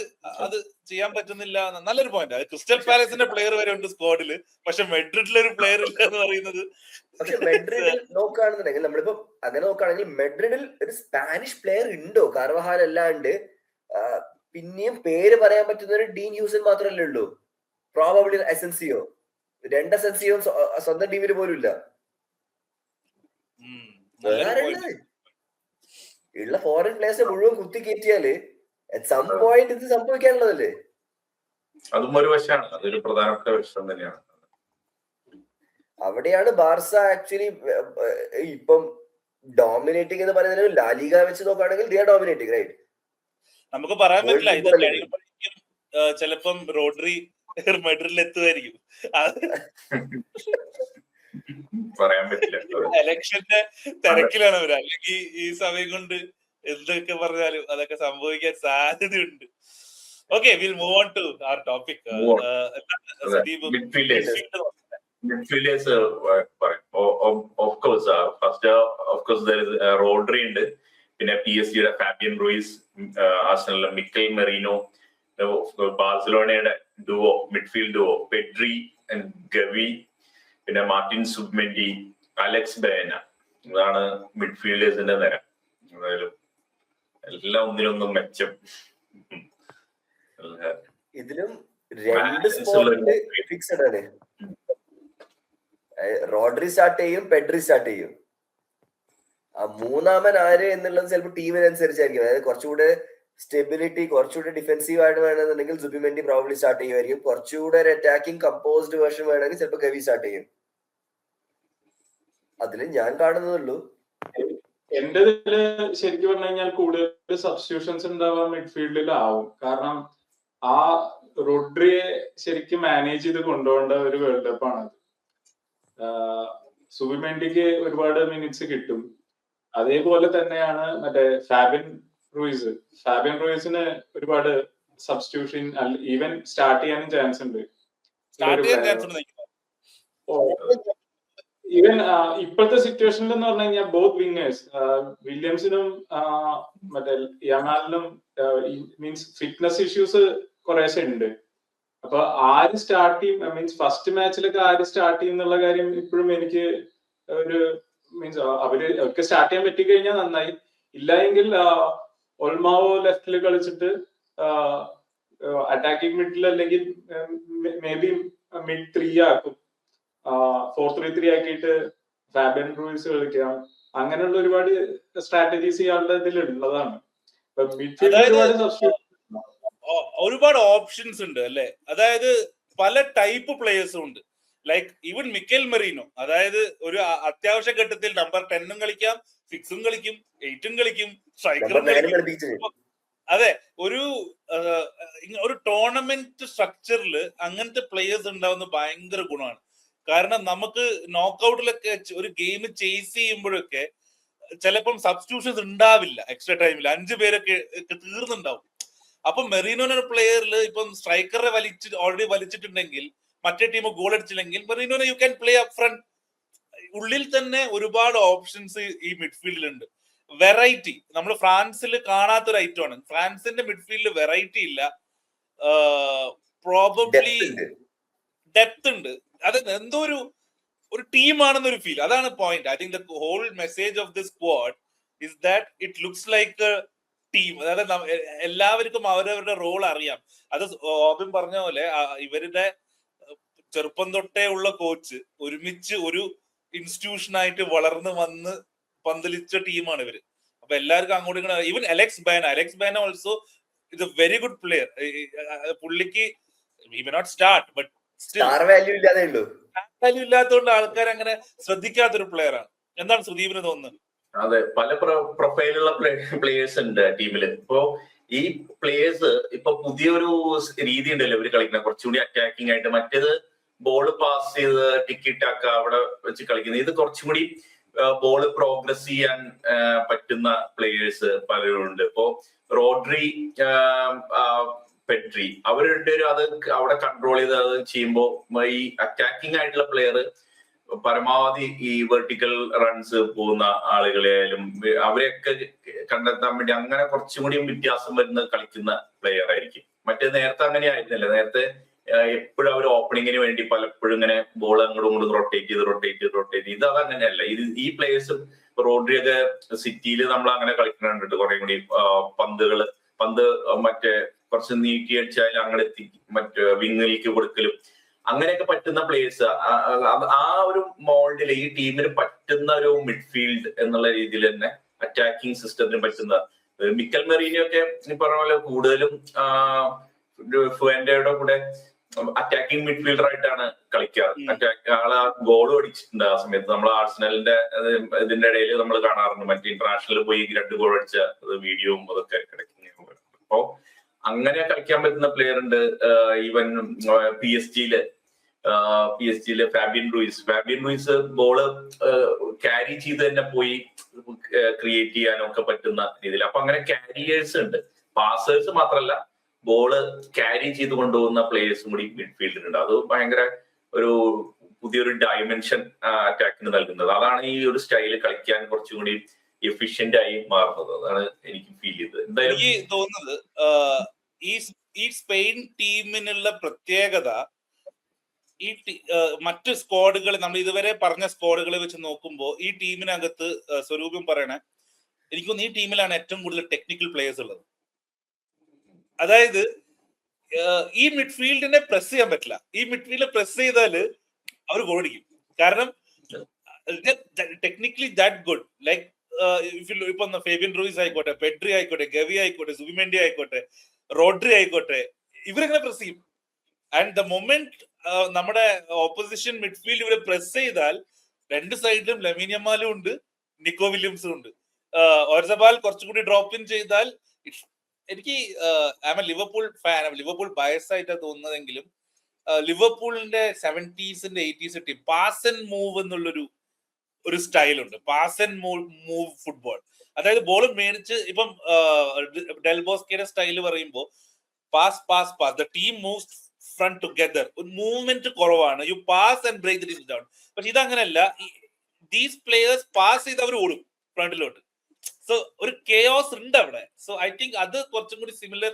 അത് ചെയ്യാൻ പറ്റുന്നില്ല. നല്ലൊരു പോയിന്റ്. അത് ക്രിസ്റ്റൽ പാലസിന്റെ പ്ലെയർ വരെ ഉണ്ട് സ്ക്വാഡില്, പക്ഷെ മെഡ്രിഡിലൊരു പ്ലെയർ ഇല്ല എന്ന് പറയുന്നത്. പക്ഷെ മെഡ്രിഡിൽ നോക്കുകയാണെന്നുണ്ടെങ്കിൽ നമ്മളിപ്പോ അങ്ങനെ നോക്കുകയാണെങ്കിൽ മെഡ്രിഡിൽ ഒരു സ്പാനിഷ് പ്ലെയർ ഉണ്ടോ? കാർവഹാൽ അല്ലാണ്ട് പിന്നെയും പേര് പറയാൻ പറ്റുന്ന ഒരു ഡീൻ ഹ്യൂസൻ മാത്രമല്ലേ ഉള്ളൂ. പ്രോബബ്ലി എസൻസിയോ, 2 എസൻസിയോ സ്വന്തം ടീമിൽ പോലും ഇല്ല. ഉള്ള ഫോറിൻ പ്ലേയേഴ്സിനെ മുഴുവൻ കുത്തി കയറ്റിയാല് അറ്റ് സം പോയിന്റ് ഇത് സംഭവിക്കാനുള്ളതല്ലേ. അതും ഒരു വശമാണ്, അതൊരു പ്രധാനപ്പെട്ട വശം തന്നെയാണ്. അവിടെയാണ് ബാർസ ആക്ച്വലി ഇപ്പം ഡോമിനേറ്റിംഗ് എന്ന് പറയുന്നത്. ലാലിഗ വെച്ച് നോക്കുകയാണെങ്കിൽ ദേ ആർ ഡോമിനേറ്റിംഗ്, റൈറ്റ്? നമുക്ക് പറയാൻ പറ്റില്ല. ഇത് കഴിയുമ്പോഴേക്കും ചിലപ്പം റോഡ്രി മെഡ്രിഡിൽ എത്തുമായിരിക്കും. പറയാൻ പറ്റില്ല. എലക്ഷന്റെ തിരക്കിലാണ് അവര്. അല്ലെങ്കിൽ ഈ സമയം കൊണ്ട് എന്തൊക്കെ പറഞ്ഞാലും അതൊക്കെ സംഭവിക്കാൻ സാധ്യതയുണ്ട്. Okay, will move on to our topic. Midfielders of course Rodri ഉണ്ട്, പിന്നെ PSG-യുടെ ഫാബിയൻ റൂയിസ്, ആർസണലിലെ മിക്കൽ മെറീനോ, ബാർസലോണയുടെ duo, midfield duo Pedri and Gavi, പിന്നെ മാർട്ടിൻ സുബ്മെൻഡി, അലക്സ് ബേന. ഇതാണ് മിഡ്ഫീൽഡേഴ്സിന്റെ നിര. എന്തായാലും എല്ലാം ഒന്നിനൊന്നും മെച്ചം. ഇതിലും 2 സ്പോട്ട് ഫിക്സഡ് ആണ്. റോഡ്രി സ്റ്റാർട്ട് ചെയ്യും, പെഡ്രി സ്റ്റാർട്ട് ചെയ്യും. ആ മൂന്നാമൻ ആര് എന്നുള്ളത് ചിലപ്പോൾ ടീമിനനുസരിച്ചായിരിക്കും. അതായത് കുറച്ചുകൂടെ സ്റ്റെബിലിറ്റി, കുറച്ചുകൂടെ ഡിഫെൻസീവ് ആയിട്ട് വേണമെന്നുണ്ടെങ്കിൽ സുബിമെൻഡി പ്രോബ്ലി സ്റ്റാർട്ട് ചെയ്യുമായിരിക്കും. കുറച്ചുകൂടെ ഒരു അറ്റാക്കിംഗ് കമ്പോസ്ഡ് വേർഷൻ വേണമെങ്കിൽ ചിലപ്പോൾ ഗവി സ്റ്റാർട്ട് ചെയ്യും. അതിൽ ഞാൻ കാണുന്നതുള്ളൂ. എന്റെ ഇതില് ശരിക്കും പറഞ്ഞു കഴിഞ്ഞാൽ കൂടുതൽ സബ്സ്റ്റിറ്റ്യൂഷൻസ് ഉണ്ടാവാൻ മിഡ്ഫീൽഡിലാവും. കാരണം ആ റോഡ്രിയെ ശരിക്കും മാനേജ് ചെയ്ത് കൊണ്ടുപോകേണ്ട ഒരു വേൾഡ് കപ്പ് ആണ്. സുബിമെൻഡിക്ക് ഒരുപാട് മിനിറ്റ്സ് കിട്ടും. അതേപോലെ തന്നെയാണ് മറ്റേ ഫാബിയൻ റൂയിസിന് ഒരുപാട് സബ്സ്റ്റിറ്റ്യൂഷൻ ഈവൻ സ്റ്റാർട്ട് ചെയ്യാനും ചാൻസ് ഉണ്ട്. ഈവൻ ഇപ്പോഴത്തെ സിറ്റുവേഷനിൽ എന്ന് പറഞ്ഞു കഴിഞ്ഞാൽ ബോത്ത് വിങ്ങേഴ്സ് വില്യംസിനും മറ്റേ യമാലിനും മീൻസ് ഫിറ്റ്നസ് ഇഷ്യൂസ് കുറേശ്ശെ ഉണ്ട്. അപ്പൊ ആര് സ്റ്റാർട്ട് ചെയ്യും, മീൻസ് ഫസ്റ്റ് മാച്ചിലൊക്കെ ആര് സ്റ്റാർട്ട് ചെയ്യും എന്നുള്ള കാര്യം ഇപ്പോഴും എനിക്ക് ഒരു മീൻസ് അവർക്ക് സ്റ്റാർട്ട് ചെയ്യാൻ പറ്റിക്കഴിഞ്ഞാൽ നന്നായി. ഇല്ല എങ്കിൽ ഒൾമാവോ ലെഫ്റ്റിൽ കളിച്ചിട്ട് അറ്റാക്കിംഗ് മിഡിൽ അല്ലെങ്കിൽ മേ ബി മിഡ് 3 ആക്കും, 4-3-3 ആക്കിയിട്ട് ഫാബിയൻ റൂയിസ് കളിക്കാം. അങ്ങനെയുള്ള ഒരുപാട് സ്ട്രാറ്റജീസ് ഇയാളുടെ ഇതിൽ ഉള്ളതാണ്. ഒരുപാട് ഓപ്ഷൻസ് ഉണ്ട് അല്ലെ? അതായത് പല ടൈപ്പ് പ്ലേയേഴ്സും ഉണ്ട്. ലൈക്ക് ഈവൻ മിക്കൽ മെറീനോ, അതായത് ഒരു അത്യാവശ്യ ഘട്ടത്തിൽ നമ്പർ 10 കളിക്കാം, 6 കളിക്കും, 8 കളിക്കും, സ്ട്രൈക്കറും കളിക്കും. അതെ, ഒരു ടൂർണമെന്റ് സ്ട്രക്ചറിൽ അങ്ങനത്തെ പ്ലേയേഴ്സ് ഉണ്ടാവുന്ന ഭയങ്കര ഗുണമാണ്. കാരണം നമുക്ക് നോക്കൌട്ടിലൊക്കെ ഒരു ഗെയിം ചേസ് ചെയ്യുമ്പോഴൊക്കെ ചിലപ്പം സബ്സ്റ്റിറ്റ്യൂഷൻസ് ഉണ്ടാവില്ല. എക്സ്ട്രാ ടൈമിൽ 5 പേരൊക്കെ തീർന്നുണ്ടാവും. അപ്പൊ മെറീനോന്റെ പ്ലെയറിൽ ഇപ്പം സ്ട്രൈക്കറെ ഓൾറെഡി വലിച്ചിട്ടുണ്ടെങ്കിൽ മറ്റേ ടീം ഗോൾ അടിച്ചില്ലെങ്കിൽ മെറീനോനെ you can play up front. ഉള്ളിൽ തന്നെ ഒരുപാട് ഓപ്ഷൻസ് ഈ മിഡ്ഫീൽഡിലുണ്ട്. വെറൈറ്റി നമ്മൾ ഫ്രാൻസിൽ കാണാത്തൊരു ഐറ്റമാണ്. ഫ്രാൻസിന്റെ മിഡ്ഫീൽഡിൽ വെറൈറ്റി ഇല്ല, പ്രോബബ്ലി ഡെപ്ത് ഉണ്ട്. അത് എന്തോ ഒരു ടീമാണെന്നൊരു ഫീൽ. അതാണ് point. I think the whole message of this squad is that it looks like team. അതായത് എല്ലാവർക്കും അവരവരുടെ റോൾ അറിയാം. അത് ഓബിൻ പറഞ്ഞ പോലെ ഇവരുടെ ചെറുപ്പം തൊട്ടേ ഉള്ള കോച്ച് ഒരുമിച്ച് ഒരു ഇൻസ്റ്റിറ്റ്യൂഷനായിട്ട് വളർന്നു വന്ന് പന്തലിച്ച ടീമാണ് ഇവര്. അപ്പൊ എല്ലാവർക്കും അങ്ങോട്ടും ഇങ്ങോട്ടും. Even Alex Baena also is a very good player. പുള്ളിക്ക് he may not start but still star value ഇല്ലാതെ ഉള്ളൂ. വാല്യൂ ഇല്ലാത്തതുകൊണ്ട് ആൾക്കാർ അങ്ങനെ ശ്രദ്ധിക്കാത്തൊരു പ്ലെയറാണ്. എന്താണ് സുദീപിന് തോന്നുന്നത്? അതെ, പല പ്രൊഫൈലുള്ള പ്ലേയേഴ്സ് ഉണ്ട് ടീമില്. ഇപ്പോ ഈ പ്ലേയേഴ്സ് ഇപ്പൊ പുതിയൊരു രീതി ഉണ്ടല്ലോ ഇവര് കളിക്കുന്നത്, കുറച്ചുകൂടി അറ്റാക്കിംഗ് ആയിട്ട്. മറ്റേത് ബോൾ പാസ് ചെയ്ത് ടിക്കിട്ടാക്ക അവിടെ വെച്ച് കളിക്കുന്നത്. ഇത് കുറച്ചും കൂടി ബോൾ പ്രോഗ്രസ് ചെയ്യാൻ പറ്റുന്ന പ്ലേയേഴ്സ് പലരും ഉണ്ട്. ഇപ്പോ റോഡ്രി, പെഡ്രി, അവർ രണ്ടുപേരും അത് അവിടെ കൺട്രോൾ ചെയ്ത് അത് ചെയ്യുമ്പോൾ ഈ അറ്റാക്കിംഗ് ആയിട്ടുള്ള പ്ലെയർ പരമാവധി ഈ വെർട്ടിക്കൽ റൺസ് പോകുന്ന ആളുകളെയായാലും അവരെയൊക്കെ കണ്ടെത്താൻ വേണ്ടി അങ്ങനെ കുറച്ചും കൂടി വ്യത്യാസം വരുന്ന കളിക്കുന്ന പ്ലെയർ ആയിരിക്കും. മറ്റേ നേരത്തെ അങ്ങനെ ആയിരുന്നില്ല. നേരത്തെ എപ്പോഴും അവർ ഓപ്പണിങ്ങിന് വേണ്ടി പലപ്പോഴും ഇങ്ങനെ ബോൾ അങ്ങോട്ടും ഇങ്ങോട്ടും റൊട്ടേറ്റ് ചെയ്ത് ഇത് അതങ്ങനെയല്ല. ഈ പ്ലേയേഴ്സ് റോഡ്രിയൊക്കെ സിറ്റിയിൽ നമ്മൾ അങ്ങനെ കളിക്കുന്നുണ്ട്. കുറെ കൂടി പന്ത് മറ്റേ കുറച്ച് നീട്ടി അടിച്ചാൽ അങ്ങനെ എത്തി മറ്റേ വിങ്ങിലേക്ക് കൊടുക്കലും അങ്ങനെയൊക്കെ പറ്റുന്ന പ്ലേയേഴ്സ്. ആ ഒരു മോൾഡിൽ ഈ ടീമിന് പറ്റുന്ന ഒരു മിഡ്ഫീൽഡ് എന്നുള്ള രീതിയിൽ തന്നെ അറ്റാക്കിംഗ് സിസ്റ്റത്തിന് പറ്റുന്ന മിക്കൽ മെറീനൊക്കെ ഈ പറഞ്ഞ പോലെ കൂടുതലും ഫുവന്റയുടെ കൂടെ അറ്റാക്കിംഗ് മിഡ്ഫീൽഡർ ആയിട്ടാണ് കളിക്കാറ്. ആള് ഗോൾ അടിച്ചിട്ടുണ്ട് ആ സമയത്ത്. നമ്മൾ ആർസണലിന്റെ ഇതിന്റെ ഇടയിൽ നമ്മൾ കാണാറുണ്ട്. മറ്റേ ഇന്റർനാഷണലിൽ പോയി 2 ഗോൾ അടിച്ച വീഡിയോയും അതൊക്കെ കിടക്കുന്നു. അപ്പോ അങ്ങനെ കളിക്കാൻ പറ്റുന്ന പ്ലെയർ ഉണ്ട്. ഈവൻ പി എസ് ജിയില് ഫാബിയൻ റൂയിസ് ബോള് ക്യാരി ചെയ്ത് തന്നെ പോയി ക്രിയേറ്റ് ചെയ്യാനൊക്കെ പറ്റുന്ന രീതിയിൽ. അപ്പൊ അങ്ങനെ ക്യാരിയേഴ്സ് ഉണ്ട്. പാസേഴ്സ് മാത്രമല്ല, ബോള് ക്യാരി ചെയ്ത് കൊണ്ടുപോകുന്ന പ്ലേയേഴ്സും കൂടി മിഡ്ഫീൽഡിലുണ്ട്. അത് ഭയങ്കര ഒരു പുതിയൊരു ഡയമെൻഷൻ അറ്റാക്കിന് നൽകുന്നത്. അതാണ് ഈ ഒരു സ്റ്റൈല് കളിക്കാൻ കുറച്ചും കൂടി എഫിഷ്യന്റ് ആയി മാറുന്നത്. അതാണ് എനിക്ക് ഫീൽ ചെയ്തത്. എന്തായാലും എനിക്ക് തോന്നുന്നത് ഈ സ്പെയിൻ ടീമിനുള്ള പ്രത്യേകത ഈ മറ്റു സ്ക്വാഡുകൾ, നമ്മൾ ഇതുവരെ പറഞ്ഞ സ്ക്വാഡുകളെ വെച്ച് നോക്കുമ്പോൾ ഈ ടീമിനകത്ത് സ്വരൂപം പറയണേ, എനിക്കൊന്ന് ഈ ടീമിലാണ് ഏറ്റവും കൂടുതൽ ടെക്നിക്കൽ പ്ലേയേഴ്സ് ഉള്ളത്. അതായത് ഈ മിഡ്ഫീൽഡിനെ പ്രസ് ചെയ്യാൻ പറ്റില്ല. ഈ മിഡ്ഫീൽഡ് പ്രസ് ചെയ്താല് അവർ ഗോളടിക്കും. കാരണം ടെക്നിക്കലി ദാറ്റ് ഗുഡ്. ലൈക്ക് ഇപ്പൊ ഫേബിയൻ റൂയിസ് ആയിക്കോട്ടെ, പെഡ്രി ആയിക്കോട്ടെ, ഗവി ആയിക്കോട്ടെ, സുബിമെൻഡി ആയിക്കോട്ടെ, റോഡ്രി ആയിക്കോട്ടെ, ഇവരെങ്ങനെ പ്രസ് ചെയ്യും. ആൻഡ് ദ മൊമെന്റ് നമ്മുടെ ഓപ്പോസിഷൻ മിഡ്ഫീൽഡ് ഇവരെ പ്രസ് ചെയ്താൽ രണ്ട് സൈഡിലും ലമീൻ യമാലും ഉണ്ട്, നിക്കോ വില്യംസും ഉണ്ട്. ഓർസബാൽ കുറച്ചുകൂടി ഡ്രോപ്പ് ഇൻ ചെയ്താൽ, എനിക്ക് I am a Liverpool fan, Liverpool bias ആയിട്ടാണ് തോന്നുന്നതെങ്കിലും ലിവർപൂളിന്റെ 70s and 80s team pass and move എന്നുള്ളൊരു സ്റ്റൈലുണ്ട്. Pass and move football. അതായത് ബോൾ മേടിച്ച്, ഇപ്പം ഡെൽബോസ്കയുടെ സ്റ്റൈല് പറയുമ്പോൾ pass pass pass, the team moves front together. ഒരു മൂവ്മെന്റ് കുറവാണ്. You pass and break the team down. പക്ഷെ ഇതങ്ങനെയല്ല. ദീസ് പ്ലേയേഴ്സ് പാസ് ചെയ്ത് അവർ ഓടും ഫ്രണ്ടിലോട്ട്. സോ ഒരു കെയോസ് ഉണ്ട് അവിടെ. സോ ഐ തിങ്ക് അത് കുറച്ചും കൂടി സിമിലർ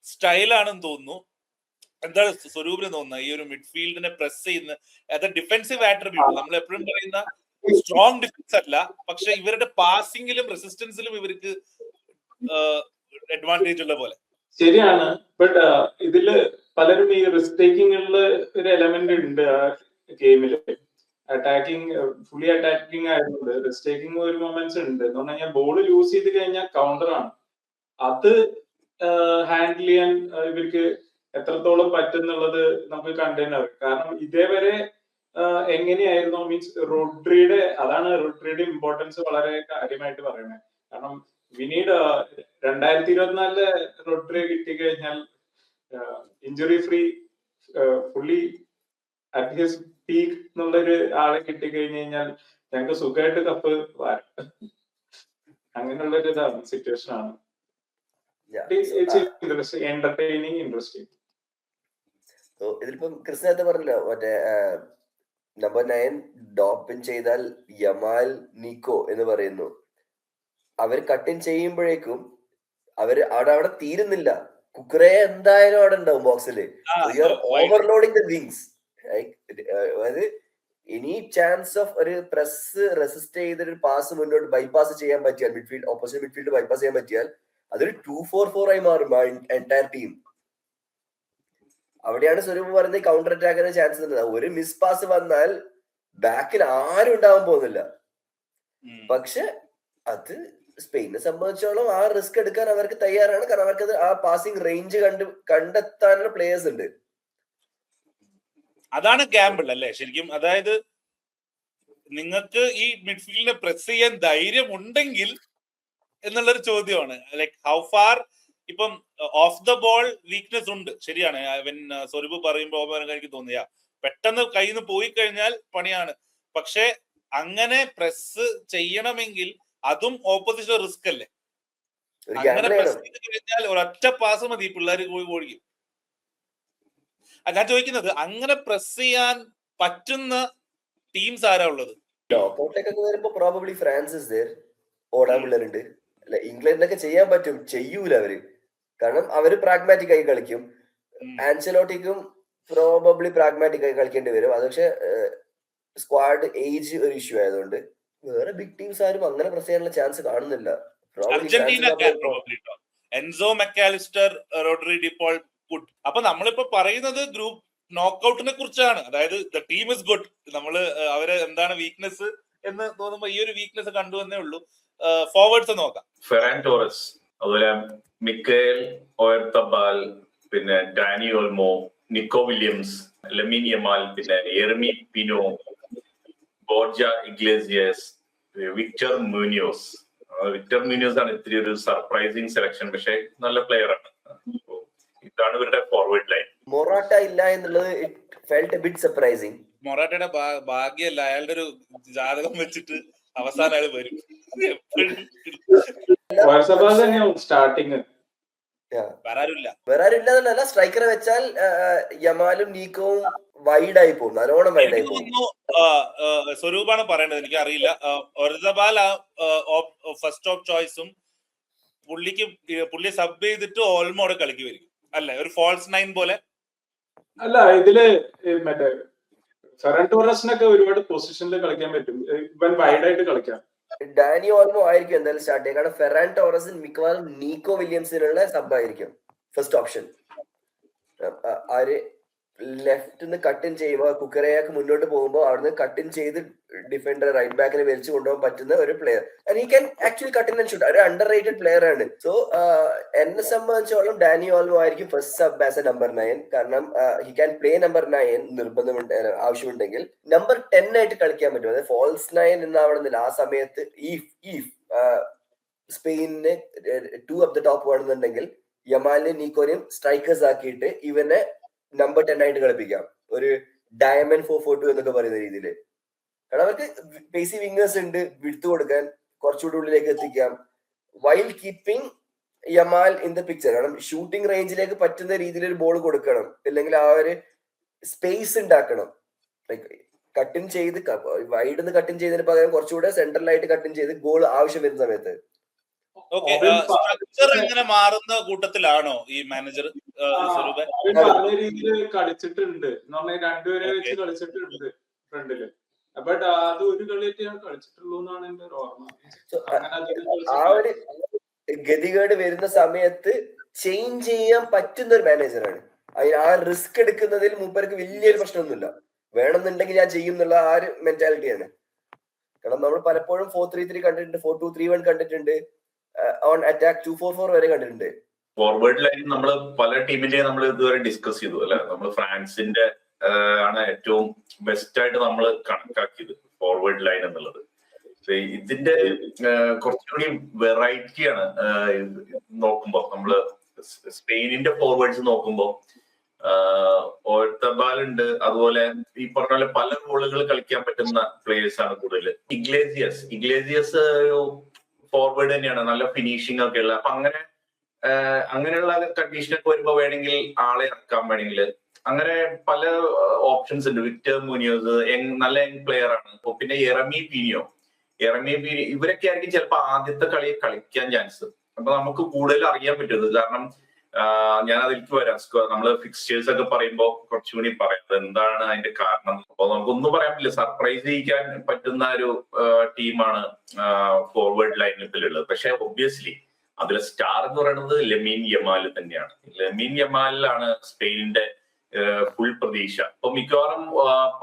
സ്റ്റൈലാണെന്ന് തോന്നുന്നു. എന്താണ് സ്വരൂപിന് തോന്നുന്നത് ഈ ഒരു മിഡ്ഫീൽഡിനെ പ്രസ് ചെയ്യുന്ന അത് ഡിഫെൻസീവ് ആട്രിബ്യൂട്ട്? നമ്മൾ എപ്പോഴും പറയുന്ന സ്ട്രോങ് ഡിഫൻസ് അല്ല, പക്ഷെ ഇവരുടെ പാസിംഗിലും റെസിസ്റ്റൻസിലും ഇവർക്ക് അഡ്വാൻറ്റേജ് ഉള്ള പോലെ. ശരിയാണ്. ബട്ട് ഇതില് പലരും ഈ റിസ്ക് ടേക്കിംഗിലുള്ള ഒരു എലമെന്റ് ഉണ്ട് ആ ഗെയിമില്. അറ്റാക്കിംഗ്, ഫുള്ളി അറ്റാക്കിംഗ് ആയതുകൊണ്ട് റിസ്ക് ടേക്കിംഗ് ഒരു മൊമെന്റ്സ് ഉണ്ട്. എന്ന് പറഞ്ഞു കഴിഞ്ഞാൽ ബോൾ യൂസ് ചെയ്ത് കഴിഞ്ഞാൽ കൗണ്ടർ ആണ്. അത് ഹാൻഡിൽ ചെയ്യാൻ ഇവർക്ക് എത്രത്തോളം പറ്റുന്നുള്ളത് നമുക്ക് കണ്ടുതന്നെ അറിയാം. കാരണം ഇതേവരെ എങ്ങനെയായിരുന്നു, മീൻസ് റോഡ്രിയുടെ, അതാണ് റോഡ്രിയുടെ ഇമ്പോർട്ടൻസ് വളരെ കാര്യമായിട്ട് പറയുന്നത്. കാരണം വിനീട് 2024 റോഡ്രി കിട്ടിക്കഴിഞ്ഞാൽ injury free fully at his peak എന്നുള്ളൊരു ആളെ കിട്ടിക്കഴിഞ്ഞു കഴിഞ്ഞാൽ ഞങ്ങൾക്ക് സുഖമായിട്ട് കപ്പ് വരാം. അങ്ങനെയുള്ളൊരു ഇതാണ്, സിറ്റുവേഷൻ ആണ്. Entertaining, interesting. ഇതിലിപ്പം കൃഷ്ണത്തെ പറഞ്ഞല്ലോ, മറ്റേ നമ്പർ 9 ഡോപ്പിൻ ചെയ്താൽ യമാൽ നിക്കോ എന്ന് പറയുന്നു. അവർ കട്ടിൻ ചെയ്യുമ്പോഴേക്കും അവിടെ തീരുന്നില്ല. കുക്കറെ എന്തായാലും അവിടെ ഉണ്ടാവും ബോക്സിൽ. Overloading the wings. അതായത് എനി ചാൻസ് ഓഫ് ഒരു പ്രസ് റെസിസ്റ്റ് ചെയ്തൊരു പാസ് മുന്നോട്ട് ബൈപ്പാസ് ചെയ്യാൻ പറ്റിയാൽ, മിഡ്ഫീൽഡ് ഓപ്പോസിറ്റ് മിഡ്ഫീൽഡ് ബൈപ്പാസ് ചെയ്യാൻ പറ്റിയാൽ അതൊരു 2-4-4 ആയി മാറും എൻറ്റയർ ടീം. അവിടെയാണ് സ്വരൂപ് പറയുന്നത് കൗണ്ടർ അറ്റാക്കിന് ചാൻസ് ഉണ്ട്. ഒരു മിസ് പാസ് വന്നാൽ ബാക്കിൽ ആരും ഉണ്ടാവാൻ പോകുന്നില്ല. പക്ഷെ അത് സ്പെയിനെ സംബന്ധിച്ചോളം ആ റിസ്ക് എടുക്കാൻ അവർക്ക് തയ്യാറാണ്. കാരണം അവർക്ക് ആ പാസിംഗ് റേഞ്ച് കണ്ടെത്താനുള്ള പ്ലേയേഴ്സ് ഉണ്ട്. അതാണ് ഗാമ്പിൾ അല്ലേ ശരിക്കും. അതായത് നിങ്ങൾക്ക് ഈ മിഡ്ഫീൽഡിനെ പ്രസ് ചെയ്യാൻ ധൈര്യം ഉണ്ടെങ്കിൽ എന്നുള്ളൊരു ചോദ്യമാണ്. Like how far. ഇപ്പം ഓഫ് ദ ബോൾ വീക്ക്നെസ് ഉണ്ട്, ശരിയാണ്. സ്വരൂപ് പറയുമ്പോൾ എനിക്ക് തോന്നിയ പെട്ടെന്ന് കയ്യിൽ നിന്ന് പോയി കഴിഞ്ഞാൽ പണിയാണ്. പക്ഷെ അങ്ങനെ പ്രസ് ചെയ്യണമെങ്കിൽ അതും ഓപ്പോസിഷൻ റിസ്ക് അല്ലേ. അങ്ങനെ പ്രസ് ചെയ്ത് കഴിഞ്ഞാൽ ഒരൊറ്റ പാസ് മതി പിള്ളേർ പോയി ഓടിക്കും. ഞാൻ ചോദിക്കുന്നത് അങ്ങനെ പ്രസ് ചെയ്യാൻ പറ്റുന്ന ടീംസ് ആരാ ഉള്ളത്? നോക്കൗട്ടിലേക്കൊക്കെ വരുമ്പോ പ്രോബബ്ലി ഫ്രാൻസ് ഇസ് ദേർ. ഓടാൻ പിള്ളേരുണ്ട്. അല്ല, ഇംഗ്ലണ്ടിനൊക്കെ ചെയ്യാൻ പറ്റും, ചെയ്യൂല അവര്. കാരണം അവര് പ്രാഗ്മാറ്റിക് ആയി കളിക്കും. ആൻസലോട്ടിക്കും പ്രോബബ്ലി പ്രാഗ്മാറ്റിക് ആയി കളിക്കേണ്ടി വരും. അത് പക്ഷെ സ്ക്വാഡ് ഏജ് ഒരു ഇഷ്യൂ ആയതുകൊണ്ട് വേറെ ബിഗ് ടീംസ് ആരും അങ്ങനെ പ്രസ് ചെയ്യാനുള്ള ചാൻസ് കാണുന്നില്ല. Enzo Mac Allister, Rodri, De Paul, good. അപ്പൊ നമ്മളിപ്പോ പറയുന്നത് ഗ്രൂപ്പ് നോക്കൌട്ടിനെ കുറിച്ചാണ്. അതായത് ദ ടീം ഇസ് ഗുഡ്. നമ്മള് അവര് എന്താണ് വീക്ക്നെസ് എന്ന് തോന്നുമ്പോ ഈ ഒരു വീക്ക്നെസ് കണ്ടുവന്നേ ഉള്ളൂ. ഫോർവേഡ്സ് നോക്കാം. ഫെറാൻ ടോറസ്, അതുപോലെ മിക്കൽ ഓയർത്തബാൽ, പിന്നെ Dani Olmo, Nico Williams, Lamine Yamal, പിന്നെ Yeremy Pino, Borja Iglesias, Victor Munoz. Victor Munoz ആണ് ഇത്തിരി ഒരു സർപ്രൈസിങ് സെലക്ഷൻ, പക്ഷെ നല്ല പ്ലെയർ ആണ്. ഇതാണ് ഇവരുടെ ഫോർവേഡ് ലൈൻ. മൊറാട്ട ഇല്ല എന്നുള്ളത് ഫെൽറ്റ് എ ബിറ്റ് സർപ്രൈസിങ്. മൊറാട്ടയുടെ ഭാഗ്യമല്ല, അയാളുടെ ഒരു ജാതകം വെച്ചിട്ട് അവസാനം അയാൾ വരും. സ്റ്റാർട്ടിങ് വേറെ ഇല്ല. സ്ട്രൈക്കറെ വെച്ചാൽ യമാലും നീക്കവും വൈഡായി പോകും, നല്ലോണം വൈഡായി പോകും. സ്വരൂപാണ് പറയേണ്ടത്, എനിക്ക് അറിയില്ല. ഒർസബാൽ ഫസ്റ്റ് ഓഫ് ചോയ്സും പുള്ളി സബ് ചെയ്തിട്ട് ഓൾമോടെ കളിക്ക് വരും അല്ലെ, ഒരു ഫോൾസ് നയൻ പോലെ. അല്ല, ഇതില് മറ്റേ ഫെറാൻ ടോറസിനൊക്കെ ഒരുപാട് പൊസിഷനിൽ കളിക്കാൻ പറ്റും, വൈഡായിട്ട് കളിക്കാം. ഡാനി ഓൾമോ ആയിരിക്കും എന്തായാലും സ്റ്റാർട്ട് ചെയ്യുക. കാരണം ഫെറാൻ ടോറസിന് മിക്കവാറും നീക്കോ വില്യംസിനുള്ള സബ് ആയിരിക്കും ഫസ്റ്റ് ഓപ്ഷൻ. ആര് ലെഫ്റ്റ് നിന്ന് കട്ടിൻ ചെയ്യുമ്പോൾ കുക്കറയാക്ക് മുന്നോട്ട് പോകുമ്പോൾ അവിടുന്ന് കട്ടിൻ ചെയ്ത് ഡിഫൻഡർ റൈറ്റ് ബാക്കിനെ വലിച്ചു കൊണ്ടുപോകാൻ പറ്റുന്ന ഒരു player. And he can actually കട്ടിൻ and shoot. ഒരു അണ്ടർ റേറ്റഡ് പ്ലെയർ ആണ്. സോ എന്നെ സംബന്ധിച്ചോളം ഡാനി ഓൾമോ ആയിരിക്കും first sub as A number 9. കാരണം ഹി ക്യാൻ പ്ലേ നമ്പർ 9 നിർബന്ധമുണ്ട്, ആവശ്യമുണ്ടെങ്കിൽ. നമ്പർ 10 ആയിട്ട് കളിക്കാൻ പറ്റും. അതായത് ഫോൾസ് 9 എന്നാവണമെന്നില്ല. ആ സമയത്ത് ഈ സ്പെയിനിന് 2 അപ്പ് ദ ടോപ്പ് വേണമെന്നുണ്ടെങ്കിൽ യമാലിനെയും നീക്കോനെയും സ്ട്രൈക്കേഴ്സ് ആക്കിയിട്ട് ഇവനെ നമ്പർ 10 ആയിട്ട് കളിപ്പിക്കാം, ഒരു ഡയമണ്ട് 4-4-2 എന്നൊക്കെ പറയുന്ന രീതിയിൽ. കാരണം അവർക്ക് പേസി വിങ്ങേഴ്സ് ഉണ്ട്, വിടുത്തു കൊടുക്കാൻ, കുറച്ചുകൂടി ഉള്ളിലേക്ക് എത്തിക്കാം, while keeping Yamal in the picture. കാരണം ഷൂട്ടിംഗ് റേഞ്ചിലേക്ക് പറ്റുന്ന രീതിയിൽ ഒരു ബോൾ കൊടുക്കണം, അല്ലെങ്കിൽ ആ ഒരു സ്പേസ് ഉണ്ടാക്കണം. ലൈക്ക് കട്ടിൻ ചെയ്ത് വൈഡ് നിന്ന് കട്ടിൻ ചെയ്തതിന് പകരം കുറച്ചുകൂടെ സെൻട്രലായിട്ട് കട്ടിൻ ചെയ്ത് ഗോൾ ആവശ്യം വരുന്ന സമയത്ത്. സ്ട്രക്ചർ എങ്ങനെ മാറുന്ന കൂട്ടത്തിലാണോ ഈ മാനേജർ? പറഞ്ഞ രീതിയിൽ കളിച്ചിട്ടുണ്ട് എന്ന് പറഞ്ഞാൽ രണ്ടുപേരെ വെച്ച് കളിച്ചിട്ടുണ്ട് ഫ്രണ്ടില്. ബട്ട് അത് ഒരു കളിയായിട്ട് ഞാൻ കളിച്ചിട്ടുള്ളൂ എന്നാണ് എന്റെ ഒരു ഓർമ്മ. ആ ഒരു ഗതികേട് വരുന്ന സമയത്ത് ചേഞ്ച് ചെയ്യാൻ പറ്റുന്ന ഒരു മാനേജറാണ്. ആ റിസ്ക് എടുക്കുന്നതിൽ മൂപ്പർക്ക് വലിയൊരു പ്രശ്നമൊന്നുമില്ല. വേണമെന്നുണ്ടെങ്കിൽ ഞാൻ ചെയ്യും എന്നുള്ള ആ ഒരു മെന്റാലിറ്റിയാണ്. കാരണം നമ്മൾ പലപ്പോഴും 4-3-3 കണ്ടിട്ടുണ്ട്, 4-2-3-1 കണ്ടിട്ടുണ്ട്, ഓൺ അറ്റാക്ക് 2-4-4 വരെ കണ്ടിട്ടുണ്ട്. ഫോർവേഡ് ലൈൻ നമ്മൾ പല ടീമിന്റെ നമ്മൾ ഇതുവരെ ഡിസ്കസ് ചെയ്തു അല്ലെ. നമ്മൾ ഫ്രാൻസിന്റെ ആണ് ഏറ്റവും ബെസ്റ്റ് ആയിട്ട് നമ്മൾ കണക്കാക്കിയത് ഫോർവേഡ് ലൈൻ എന്നുള്ളത്. ഇതിന്റെ കുറച്ചുകൂടി വെറൈറ്റിയാണ് നോക്കുമ്പോ. നമ്മള് സ്പെയിനിന്റെ ഫോർവേഡ്സ് നോക്കുമ്പോ ഓർത്തബാൽ ഉണ്ട്, അതുപോലെ ഈ പറഞ്ഞ പോലെ പല റോളുകൾ കളിക്കാൻ പറ്റുന്ന പ്ലേയേഴ്സ് ആണ് കൂടുതൽ. ഇഗ്ലേസിയസ് ഒരു ഫോർവേഡ് തന്നെയാണ്, നല്ല ഫിനിഷിംഗ് ഒക്കെ ഉള്ള. അപ്പൊ അങ്ങനെയുള്ള കണ്ടീഷനൊക്കെ വരുമ്പോ വേണമെങ്കിൽ ആളെ ഇറക്കാൻ വേണമെങ്കിൽ അങ്ങനെ പല ഓപ്ഷൻസ് ഉണ്ട്. വിക്ടർ മുനിയോസ് നല്ല യങ് പ്ലെയർ ആണ്. പിന്നെ എറമി പീനിയോ ഇവരൊക്കെ ആയിരിക്കും ചിലപ്പോ ആദ്യത്തെ കളി കളിക്കാൻ ചാൻസ്. അപ്പൊ നമുക്ക് കൂടുതൽ അറിയാൻ പറ്റുന്നത്. കാരണം ഞാൻ അതിലേക്ക് വരാം. നമ്മള് ഫിക്സ്റ്റേഴ്സ് ഒക്കെ പറയുമ്പോൾ കുറച്ചുകൂടി പറയാം എന്താണ് അതിന്റെ കാരണം. അപ്പൊ നമുക്കൊന്നും പറയാൻ പറ്റില്ല. സർപ്രൈസ് ചെയ്യിക്കാൻ പറ്റുന്ന ഒരു ടീമാണ് ഫോർവേഡ് ലൈനപ്പിലുള്ളത്. പക്ഷെ ഒബ്വിയസ്ലി അതിലെ സ്റ്റാർ എന്ന് പറയുന്നത് ലെമിൻ യമാൽ തന്നെയാണ്. ലെമിൻ യമാലിലാണ് സ്പെയിനിന്റെ ഫുൾ പ്രതീക്ഷ. ഇപ്പൊ മിക്കവാറും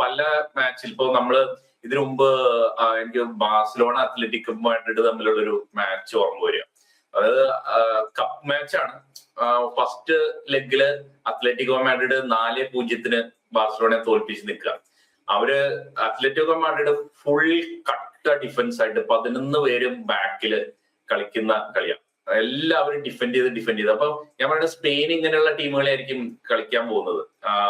പല മാച്ചിൽ ഇപ്പൊ നമ്മള് ഇതിനു മുമ്പ് എനിക്ക് ബാഴ്സലോണ അത്ലറ്റിക് മാഡ്രിഡ് തമ്മിലുള്ള ഒരു മാച്ച് ഓർമ്മ വരിക. അതായത് കപ്പ് മാച്ചാണ്. ഫസ്റ്റ് ലെഗില് അത്ലറ്റിക്കോ മാഡ്രിഡ് 4-0 ബാഴ്സലോണയെ തോൽപ്പിച്ച് നിൽക്കുക. അവര് അത്ലറ്റിക്കോ മാഡ്രിഡ് ഫുൾ കട്ട ഡിഫൻസ് ആയിട്ട് 11 പേരും ബാക്കിൽ കളിക്കുന്ന കളിയാണ്. എല്ലാവരും ഡിഫെൻഡ് ചെയ്ത് അപ്പൊ ഞാൻ പറയുന്നത് സ്പെയിൻ ഇങ്ങനെയുള്ള ടീമുകളെ ആയിരിക്കും കളിക്കാൻ പോകുന്നത്.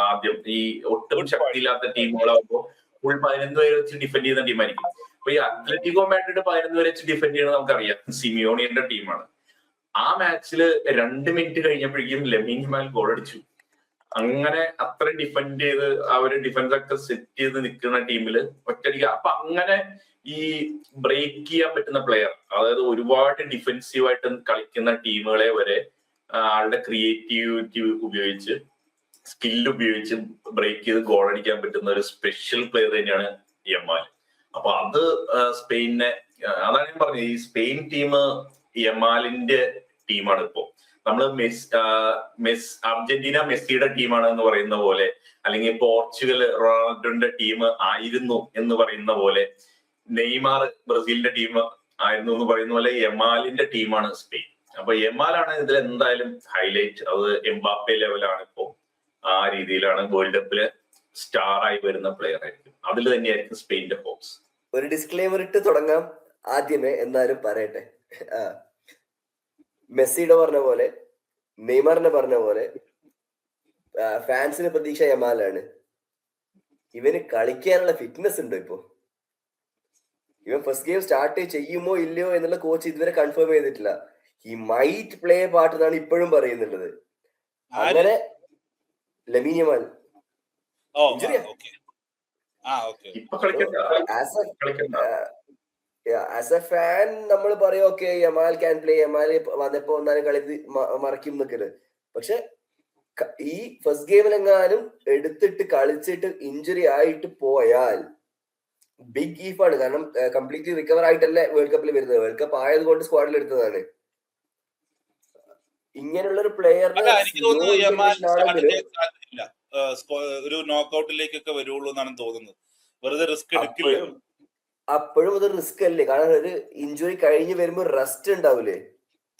ആദ്യം ഈ ഒട്ടും ശക്തിയില്ലാത്ത ടീമുകളാകുമ്പോൾ ഫുൾ 11 പേര് വെച്ച് ഡിഫെൻഡ് ചെയ്യുന്ന ടീമായിരിക്കും. അപ്പൊ ഈ അത്ലറ്റിക്കോ മാഡ്രിഡ് 11 പേര് വെച്ച് ഡിഫെൻഡ് ചെയ്യണമെന്ന് നമുക്കറിയാം, സിമിയോണിയുടെ ടീമാണ്. ആ മാച്ചില് 2 മിനിറ്റ് കഴിഞ്ഞപ്പോഴേക്കും ലെമിൻ യമാൽ ഗോൾ അടിച്ചു. അങ്ങനെ അത്ര ഡിഫെൻഡ് ചെയ്ത് അവര് ഡിഫൻസ് ഒക്കെ സെറ്റ് ചെയ്ത് നിൽക്കുന്ന ടീമില് ഒറ്റയടിക്ക് അപ്പൊ അങ്ങനെ ഈ ബ്രേക്ക് ചെയ്യാൻ പറ്റുന്ന പ്ലെയർ, അതായത് ഒരുപാട് ഡിഫെൻസീവായിട്ട് കളിക്കുന്ന ടീമുകളെ വരെ ആളുടെ ക്രിയേറ്റിവിറ്റി ഉപയോഗിച്ച് സ്കിൽ ഉപയോഗിച്ച് ബ്രേക്ക് ചെയ്ത് ഗോൾ അടിക്കാൻ പറ്റുന്ന ഒരു സ്പെഷ്യൽ പ്ലെയർ തന്നെയാണ് യമാൽ. അപ്പൊ അത് സ്പെയിനെ, അതാണ് ഞാൻ പറഞ്ഞത്, ഈ സ്പെയിൻ ടീം യമാലിന്റെ ടീമാണ്. ഇപ്പോ നമ്മള് അർജന്റീന മെസ്സിയുടെ ടീമാണ് എന്ന് പറയുന്ന പോലെ, അല്ലെങ്കിൽ പോർച്ചുഗൽ റൊണാൾഡോന്റെ ടീം ആയിരുന്നു എന്ന് പറയുന്ന പോലെ, നെയ്മാർ ബ്രസീലിന്റെ ടീം ആയിരുന്നു എന്ന് പറയുന്ന പോലെ യമാലിന്റെ ടീമാണ് സ്പെയിൻ. അപ്പൊ യമാലാണ് ഇതിൽ എന്തായാലും ഹൈലൈറ്റ്. അത് എംബാപ്പെ ലെവലാണ് ഇപ്പോ. ആ രീതിയിലാണ് വേൾഡ് കപ്പില് സ്റ്റാർ ആയി വരുന്ന പ്ലെയർ ആയിരിക്കും. അതിൽ തന്നെയായിരിക്കും സ്പെയിന്റെ ഹോപ്സ്. ഒരു ഡിസ്ക്ലെയിമർ ഇട്ട് തുടങ്ങാം ആദ്യമേ, എന്നാലും പറയട്ടെ. മെസ്സിയുടെ പറഞ്ഞ പോലെ, നെയ്മറിനെ പറഞ്ഞ പോലെ ഫാൻസിന് പ്രതീക്ഷ യമാലാണ്. ഇവന് കളിക്കാനുള്ള ഫിറ്റ്നസ് ഉണ്ടോ ഇപ്പോ? ഇവൻ ഫസ്റ്റ് ഗെയിം സ്റ്റാർട്ട് ചെയ്യുമോ ഇല്ലയോ എന്നുള്ള കോച്ച് ഇതുവരെ കൺഫേം ചെയ്തിട്ടില്ല. ഹി മൈറ്റ് പ്ലേ പാർട്ട് എന്നാണ് ഇപ്പോഴും പറയുന്നുള്ളത്. അങ്ങനെ ലെമിൻ യമാൽ ആസ് എ ഫാൻ നമ്മൾ പറയും okay Yamal can play, Yamal വന്നപ്പോ ഒന്നാലും കളി മറക്കും എന്നൊക്കെ. പക്ഷെ ഈ ഫസ്റ്റ് ഗെയിമിലെങ്ങാനും എടുത്തിട്ട് കളിച്ചിട്ട് ഇഞ്ചുറി ആയിട്ട് പോയാൽ ബിഗ് ഗീഫാണ്. കാരണം കംപ്ലീറ്റ്ലി റിക്കവർ ആയിട്ടല്ലേ വേൾഡ് കപ്പിൽ വരുന്നത്. വേൾഡ് കപ്പ് ആയത് കൊണ്ട് സ്ക്വാഡിൽ എടുത്തതാണ്. ഇങ്ങനെയുള്ള ഒരു പ്ലെയറിന് ഒരു നോക്കൌട്ടിലേക്കൊക്കെ വരുള്ളൂ എന്നാണ് തോന്നുന്നത്. വെറുതെ റിസ്ക് എടുക്കില്ല. അപ്പോഴും അത് റിസ്ക് അല്ലേ? കാരണം ഒരു ഇഞ്ചുറി കഴിഞ്ഞ് വരുമ്പോ റെസ്റ്റ് ഉണ്ടാവൂലേ?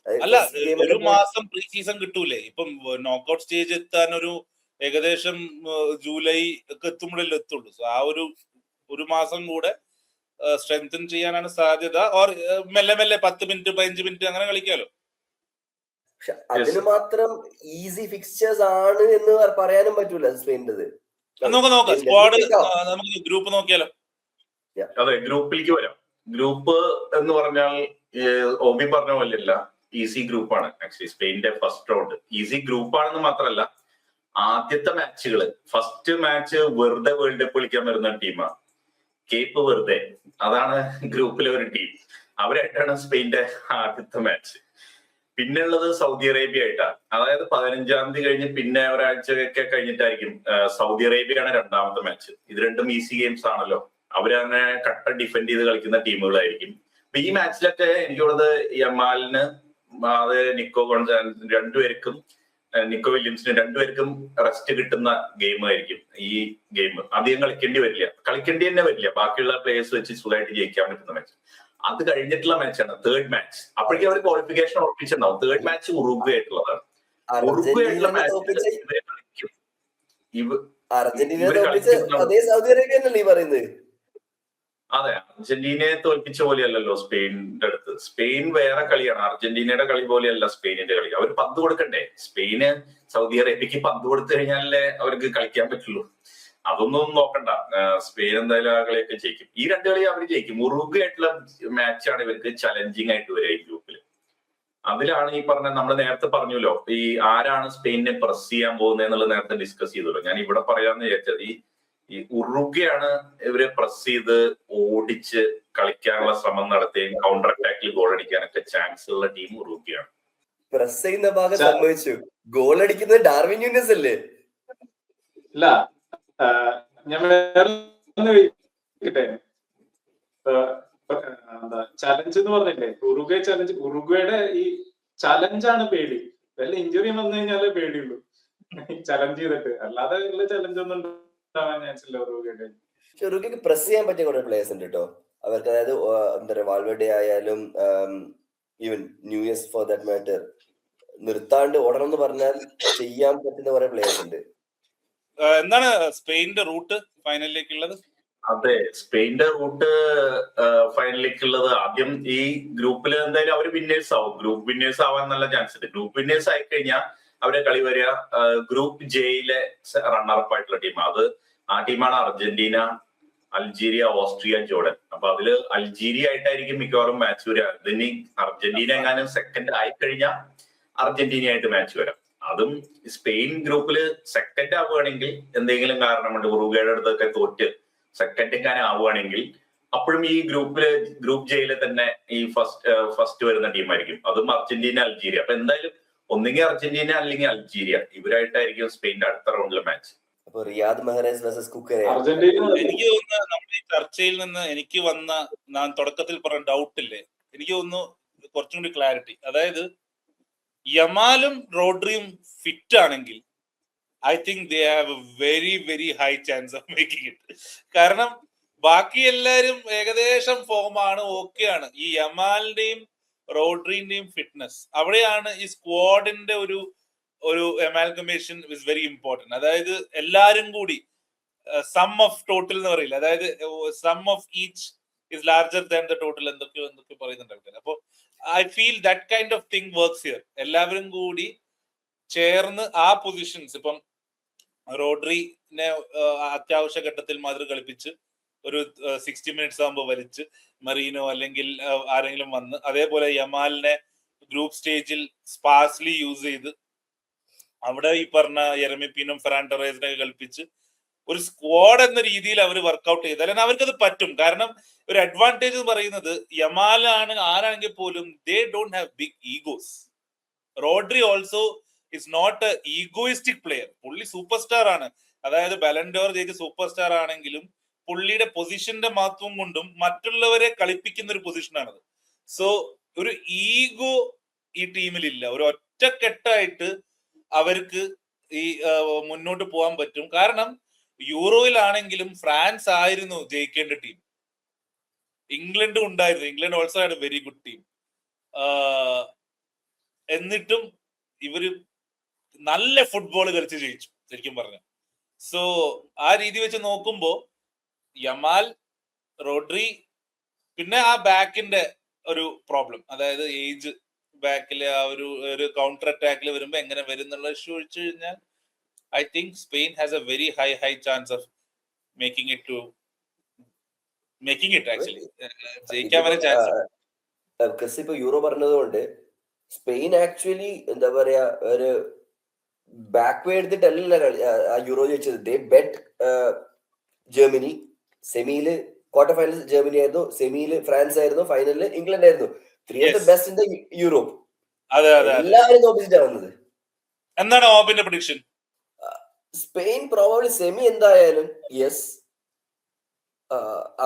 അല്ല, ഒരു മാസം പ്രീ സീസൺ കിട്ടൂലേ? ഇപ്പം നോക്കൌട്ട് സ്റ്റേജ് എത്താൻ ഒരു ഏകദേശം ജൂലൈ ഒക്കെ എത്തുമ്പോഴല്ലേ എത്തുള്ളൂ. സോ ആ ഒരു മാസം കൂടെ സ്ട്രെങ്തൻ ചെയ്യാനാണ് സാധ്യത. ഓർ മെല്ലെ മെല്ലെ 10 മിനിറ്റ് 15 മിനിറ്റ് അങ്ങനെ കളിക്കാലോ. പക്ഷെ അതിന് മാത്രം ഈസി ഫിക്സ്ചേഴ്സ് ആണ് എന്ന് പറയാനും പറ്റൂല സ്പെയിൻ്റെത്. നോക്കാം സ്ക്വാഡ്, നമുക്ക് ഗ്രൂപ്പ് നോക്കിയാലോ. അതെ, ഗ്രൂപ്പിലേക്ക് വരാം. ഗ്രൂപ്പ് എന്ന് പറഞ്ഞാൽ ഓബി പറഞ്ഞ പോലെയല്ല, ഈസി ഗ്രൂപ്പാണ്. ആക്ച്വലി സ്പെയിന്റെ ഫസ്റ്റ് റൗണ്ട് ഈസി ഗ്രൂപ്പാണെന്ന് മാത്രമല്ല, ആദ്യത്തെ മാച്ചുകള്, ഫസ്റ്റ് മാച്ച് വെറുതെ വേൾഡ് കപ്പ് കളിക്കാൻ വരുന്ന ടീമാണ് കേപ്പ് വെറുതെ. അതാണ് ഗ്രൂപ്പിലെ ഒരു ടീം. അവരായിട്ടാണ് സ്പെയിന്റെ ആദ്യത്തെ മാച്ച്. പിന്നെ ഉള്ളത് സൗദി അറേബ്യ ആയിട്ടാണ്. അതായത് 15-ാം തീയതി കഴിഞ്ഞ് പിന്നെ ഒരാഴ്ചയൊക്കെ കഴിഞ്ഞിട്ടായിരിക്കും സൗദി അറേബ്യയാണ് രണ്ടാമത്തെ മാച്ച്. ഇത് രണ്ടും ഈസി ഗെയിംസ് ആണല്ലോ. അവരങ്ങനെ കട്ട ഡിഫെൻഡ് ചെയ്ത് കളിക്കുന്ന ടീമുകളായിരിക്കും. അപ്പൊ ഈ മാച്ചിലൊക്കെ എനിക്കുള്ളത് യമാലിന്, അത് രണ്ടുപേർക്കും, നിക്കോ വില്യംസിന് രണ്ടുപേർക്കും റെസ്റ്റ് കിട്ടുന്ന ഗെയിം ആയിരിക്കും ഈ ഗെയിം. അധികം കളിക്കേണ്ടി തന്നെ വരില്ല. ബാക്കിയുള്ള പ്ലേയേഴ്സ് വെച്ച് സുഖമായിട്ട് ജയിക്കാൻ പറ്റുന്ന മാച്ച്. അത് കഴിഞ്ഞിട്ടുള്ള മാച്ചാണ് തേർഡ് മാച്ച്. അപ്പോഴേക്കും അവർ ക്വാളിഫിക്കേഷൻ ഉറപ്പിച്ചിട്ടുണ്ടാവും. തേർഡ് മാച്ച് ഉറുഗ്വേ ആയിട്ടുള്ളതാണ്. ഉറുഗ്വേ ആയിട്ടുള്ള മാച്ച് അതെ, അർജന്റീനയെ തോൽപ്പിച്ച പോലെയല്ലല്ലോ സ്പെയിനിന്റെ അടുത്ത്. സ്പെയിൻ വേറെ കളിയാണ്. അർജന്റീനയുടെ കളി പോലെയല്ല സ്പെയിനിന്റെ കളി. അവർ പന്ത് കൊടുക്കണ്ടേ? സ്പെയിന് സൗദി അറേബ്യക്ക് പന്ത് കൊടുത്തു കഴിഞ്ഞാലേ അവർക്ക് കളിക്കാൻ പറ്റുള്ളൂ. അതൊന്നും നോക്കണ്ട. സ്പെയിൻ എന്തായാലും ആ കളിയൊക്കെ ജയിക്കും. ഈ 2 കളി അവർ ജയിക്കും. ഉറുഗ്വേ ആയിട്ടുള്ള മാച്ചാണ് ഇവർക്ക് ചലഞ്ചിങ് ആയിട്ട് വരിക ഈ ഗ്രൂപ്പിൽ. അതിലാണ് ഈ പറഞ്ഞ, നമ്മൾ നേരത്തെ പറഞ്ഞല്ലോ, ഈ ആരാണ് സ്പെയിനെ പ്രസ് ചെയ്യാൻ പോകുന്നത് എന്നുള്ളത് നേരത്തെ ഡിസ്കസ് ചെയ്തല്ലോ. ഞാൻ ഇവിടെ പറയാന്ന് വിചാരിച്ചത്, ഈ ഉറുഗ്വയാണ് ഇവരെ പ്രസ് ചെയ്ത് ഓടിച്ച് കളിക്കാനുള്ള ശ്രമം നടത്തുകയും കൗണ്ടർ അറ്റാക്കിൽ ഗോൾ അടിക്കാനൊക്കെ ചാൻസ് ഉള്ള ടീം ഉറുഗ്വയാണ്. പ്രസ് ചെയ്യുന്ന ഭാഗം സംഭവിച്ചു. ഗോൾ അടിക്കുന്നത് ഡാർവിൻ ന്യൂനസ് അല്ലേ? ഇല്ല, ഞാൻ ചലഞ്ച് എന്ന് പറഞ്ഞില്ലേ, ഉറുഗ്വേ ചലഞ്ച്. ഉറുഗ്വയുടെ ഈ ചലഞ്ചാണ് പേടി. വല്ല ഇഞ്ചുറി വന്നു കഴിഞ്ഞാലേ പേടിയുള്ളൂ ചലഞ്ച് ചെയ്തിട്ട്. അല്ലാതെ ഉള്ള ചലഞ്ച് ഒന്നും ഉണ്ടാവാൻ ചാൻസ് ഇല്ല ഉറുഗ്വയുടെ. പക്ഷെ ഉറുഗ്വയ്ക്ക് പ്രസ് ചെയ്യാൻ പറ്റിയ കുറെ പ്ലേയേഴ്സ് ഉണ്ട് കേട്ടോ അവർക്ക്. അതായത് എന്താ പറയുക, വാൽവേർഡെ ആയാലും ഈവൻ ന്യൂയസ് ഫോർ ദാറ്റ് മാറ്റർ, നിർത്താണ്ട് ഓടണം എന്ന് പറഞ്ഞാൽ ചെയ്യാൻ പറ്റുന്ന കുറെ പ്ലേയേഴ്സ് ഉണ്ട്. എന്താണ് സ്പെയിനിന്റെ റൂട്ട് ഫൈനലിലേക്കുള്ളത്? അതെ, സ്പെയിന്റെ റൂട്ട് ഫൈനലിലേക്കുള്ളത് ആദ്യം ഈ ഗ്രൂപ്പിൽ എന്തായാലും അവർ വിന്നേഴ്സ് ആവും. ഗ്രൂപ്പ് വിന്നേഴ്സ് ആവാൻ നല്ല ചാൻസ് ഉണ്ട്. ഗ്രൂപ്പ് വിന്നേഴ്സ് ആയി കഴിഞ്ഞാൽ അവരെ കളി വരിക ഗ്രൂപ്പ് ജെയിലെ റണ്ണറപ്പ് ആയിട്ടുള്ള ടീം. ആ ടീമാണ് അർജന്റീന, അൾജീരിയ, ഓസ്ട്രിയ, ജോർഡൻ. അപ്പൊ അതില് അൾജീരിയ ആയിട്ടായിരിക്കും മിക്കവാറും മാച്ച് വരിക. അതിന് അർജന്റീന എങ്ങാനും സെക്കൻഡ് ആയി കഴിഞ്ഞാൽ അർജന്റീന ആയിട്ട് മാച്ച് വരാം. അതും സ്പെയിൻ ഗ്രൂപ്പില് സെക്കൻഡ് ആവുകയാണെങ്കിൽ എന്തെങ്കിലും കാരണമുണ്ട്, ഉറുഗ്വേയുടെ അടുത്തൊക്കെ തോറ്റ് സെക്കൻഡ് എങ്ങാനും ആവുകയാണെങ്കിൽ അപ്പോഴും ഈ ഗ്രൂപ്പ് ജെയിലെ തന്നെ ഈ ഫസ്റ്റ് വരുന്ന ടീമായിരിക്കും. അതും അർജന്റീന, അൾജീരിയ. അപ്പൊ എന്തായാലും ഒന്നുകിൽ അർജന്റീന അല്ലെങ്കിൽ അൾജീരിയ ഇവരായിട്ടായിരിക്കും സ്പെയിന്റെ അടുത്ത റൗണ്ടിലെ മാച്ച്. അപ്പൊ റിയാദ് മെഹ്റസ് വേഴ്സസ് കുക്കറെ. അർജന്റീന എനിക്ക് തോന്നുന്നു നമ്മുടെ ഈ ചർച്ചയിൽ നിന്ന് എനിക്ക് വന്ന ഞാൻ തുടക്കത്തിൽ പറഞ്ഞ ഡൗട്ടില്ലേ, എനിക്ക് തോന്നുന്നു കുറച്ചും കൂടി ക്ലാരിറ്റി. അതായത് യമാലും റോഡ്രിയും ഫിറ്റ് ആണെങ്കിൽ I think they have A very very high chance of making it. കാരണം ബാക്കി എല്ലാരും ഏകദേശം ഫോമാണ്, ഓക്കെയാണ്. ഈ യമാലിന്റെയും റോഡ്രിന്റെയും ഫിറ്റ്നസ് അവിടെയാണ് ഈ സ്ക്വാഡിന്റെ ഒരു എമാൽഗമേഷൻ ഇസ് വെരി ഇമ്പോർട്ടന്റ്. അതായത് എല്ലാരും കൂടി സം ഓഫ് ടോട്ടൽ എന്ന് പറയില്ല, അതായത് sum of each is larger than the total എന്തൊക്കെ പറയുന്നുണ്ട് ആൾക്കാർ. അപ്പൊ I feel that kind of thing works here. എല്ലാവരും കൂടി ചേർന്ന് ആ പൊസിഷൻസ്, ഇപ്പം റോഡ്രിനെ അത്യാവശ്യ ഘട്ടത്തിൽ മാത്രം കളിപ്പിച്ച് ഒരു 60 മിനിറ്റ്സ് ആകുമ്പോൾ വലിച്ച് മറീനോ അല്ലെങ്കിൽ ആരെങ്കിലും വന്ന്, അതേപോലെ യമാലിനെ ഗ്രൂപ്പ് സ്റ്റേജിൽ സ്പാർസ്ലി യൂസ് ചെയ്ത് അവിടെ ഈ പറഞ്ഞ യെരമി പീനും ഫെറാൻ ടൊറേസിനെ കളിപ്പിച്ച് ഒരു സ്ക്വാഡ് എന്ന രീതിയിൽ അവർ വർക്ക്ഔട്ട് ചെയ്താൽ അവർക്കത് പറ്റും. കാരണം ഒരു അഡ്വാൻറ്റേജ് എന്ന് പറയുന്നത് യമാലാണ് ആരാണെങ്കിൽ പോലും they don't have big egos. Rodri also is not a egoistic player. പുള്ളി സൂപ്പർ സ്റ്റാർ ആണ്. അതായത് ബലൻഡോർ ജയിച്ച സൂപ്പർ സ്റ്റാർ ആണെങ്കിലും പുള്ളിയുടെ പൊസിഷന്റെ മാത്രം കൊണ്ടും മറ്റുള്ളവരെ കളിപ്പിക്കുന്ന ഒരു പൊസിഷനാണത്. സോ ഒരു ഈഗോ ഈ ടീമിലില്ല. ഒരു ഒറ്റക്കെട്ടായിട്ട് അവർക്ക് ഈ മുന്നോട്ട് പോകാൻ പറ്റും. കാരണം യൂറോയിലാണെങ്കിലും ഫ്രാൻസ് ആയിരുന്നു ജയിക്കേണ്ട ടീം, ഇംഗ്ലണ്ടും ഉണ്ടായിരുന്നു. England also had A very good team. എന്നിട്ടും ഇവര് നല്ല ഫുട്ബോൾ കളിച്ച് ജയിച്ചു ശരിക്കും പറഞ്ഞ. സോ ആ രീതി വെച്ച് നോക്കുമ്പോ യമാൽ, റോഡ്രി, പിന്നെ ആ ബാക്കിന്റെ ഒരു പ്രോബ്ലം, അതായത് ഏജ് ബാക്കില് ആ ഒരു കൗണ്ടർ അറ്റാക്കിൽ വരുമ്പോ എങ്ങനെ വരും എന്നുള്ള ഇഷ്യൂ ഒഴിച്ചു കഴിഞ്ഞാൽ I think Spain has A very high chance of making it actually ജയിക്കാൻ വരെ ചാൻസ്. ഇപ്പൊ യൂറോ പറഞ്ഞതുകൊണ്ട് സ്പെയിൻ ആക്ച്വലി എന്താ പറയാ ഒരു ബാക്ക്വേ എടുത്തിട്ടല്ല യൂറോ ജയിച്ചത്. They beat Germany. സെമിയില് ക്വാർട്ടർ ഫൈനൽ ജർമ്മനി ആയിരുന്നു, സെമിയില് ഫ്രാൻസ് ആയിരുന്നു, ഫൈനലില് ഇംഗ്ലണ്ട് ആയിരുന്നു. 3 of the best in the Europe. എല്ലാവരും ഓപ്പോസിറ്റ് ആവുന്നത്. എന്താണ് ഓപ്പിന്റെ പ്രഡിക്ഷൻ? സ്പെയിൻ പ്രോബബ്ലി സെമി എന്തായാലും യെസ്.